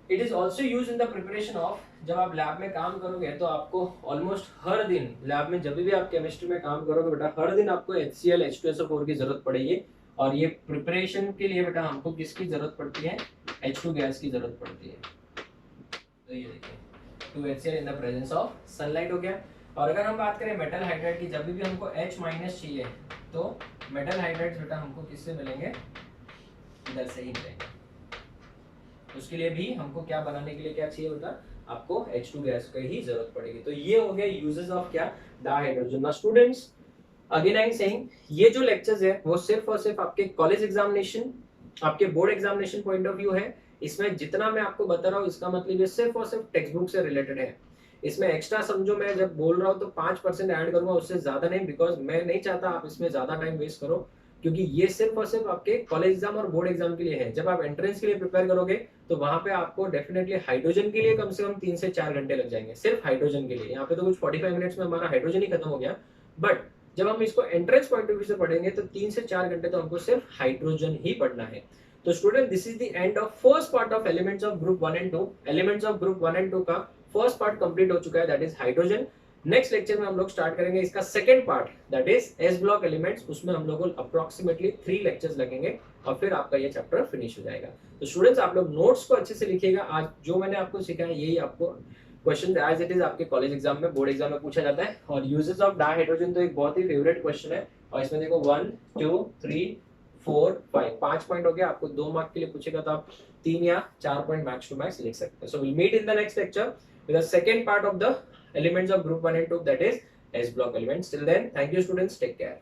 It is also used in the preparation of, जब आप लैब में काम करोगे तो आपको ऑलमोस्ट हर दिन लैब में, जब भी आप केमिस्ट्री में काम करोगे बेटा, हर दिन आपको HCl H2SO4 की जरूरत पड़ेगी। और ये प्रिपरेशन के लिए बेटा हमको किसकी जरूरत पड़ती है, H2 गैस की जरूरत पड़ती है। तो ये देखिए 2HCl in the presence of sunlight हो गया। और अगर हम बात करें मेटल हाइड्राइड की, जब भी हमको H- चाहिए तो मेटल हाइड्राइड्स बेटा हमको किससे मिलेंगे, इधर से ही मिलेंगे। उसके लिए भी हमको क्या बनाने के लिए क्या चाहिए बेटा, आपको H2 गैस की ही जरूरत पड़ेगी। तो ये हो गया यूजेस ऑफ क्या, dihydrogen. Now students, again I am saying, ये जो लेक्चर्स है वो सिर्फ और सिर्फ आपके कॉलेज एग्जामिनेशन, आपके board examination point of view है। इसमें जितना मैं आपको बता रहा हूँ इसका मतलब ये सिर्फ और सिर्फ टेक्स्ट बुक से रिलेटेड है। इसमें एक्स्ट्रा समझो, मैं जब बोल रहा हूँ तो 5% ऐड करूंगा, उससे ज्यादा नहीं, बिकॉज मैं नहीं चाहता आप इसमें ज्यादा टाइम वेस्ट करो, क्योंकि ये सिर्फ और सिर्फ आपके कॉलेज एग्जाम और बोर्ड एग्जाम के लिए है। जब आप एंट्रेंस के लिए प्रिपेयर करोगे तो वहां पे आपको डेफिनेटली हाइड्रोजन के लिए कम से कम 3 से 4 घंटे लग जाएंगे, सिर्फ हाइड्रोजन के लिए। यहाँ पे तो कुछ 45 मिनट्स में हमारा हाइड्रोजन ही खत्म हो गया, बट जब हम इसको एंट्रेंस पॉइंट ऑफ व्यू से पढ़ेंगे तो 3 से 4 घंटे तो हमको सिर्फ हाइड्रोजन ही पढ़ना है। तो student, this is the end of first part of elements of group 1 and 2। Elements of group 1 and 2 का फर्स्ट पार्ट कंप्लीट हो चुका है, that is hydrogen. Next lecture में हम लोग स्टार्ट करेंगे इसका second part, that is S block elements. उसमें हम लोग को अप्रोक्सीमेटली 3 लेक्चर्स लगेंगे और फिर आपका ये चैप्टर फिनिश हो जाएगा। तो स्टूडेंट्स, आप लोग नोट्स को अच्छे से लिखिएगा। आज जो मैंने आपको सिखाया यही आपको क्वेश्चन एज इट इज आपके कॉलेज एग्जाम में, बोर्ड एग्जाम में पूछा जाता है। और यूजेस ऑफ डाइहाइड्रोजन तो एक बहुत ही फेवरेट क्वेश्चन है। और इसमें देखो 1 2 3 4 5 5 पॉइंट हो गया। आपको 2 मार्क के लिए पूछेगा तो आप 3 या 4 पॉइंट मैक्स टू मैक्स लिख सकते हैं। So will meet in the next lecture with the second part of the elements of group 1 and 2, that is S block elements. Till then, thank you students, take care.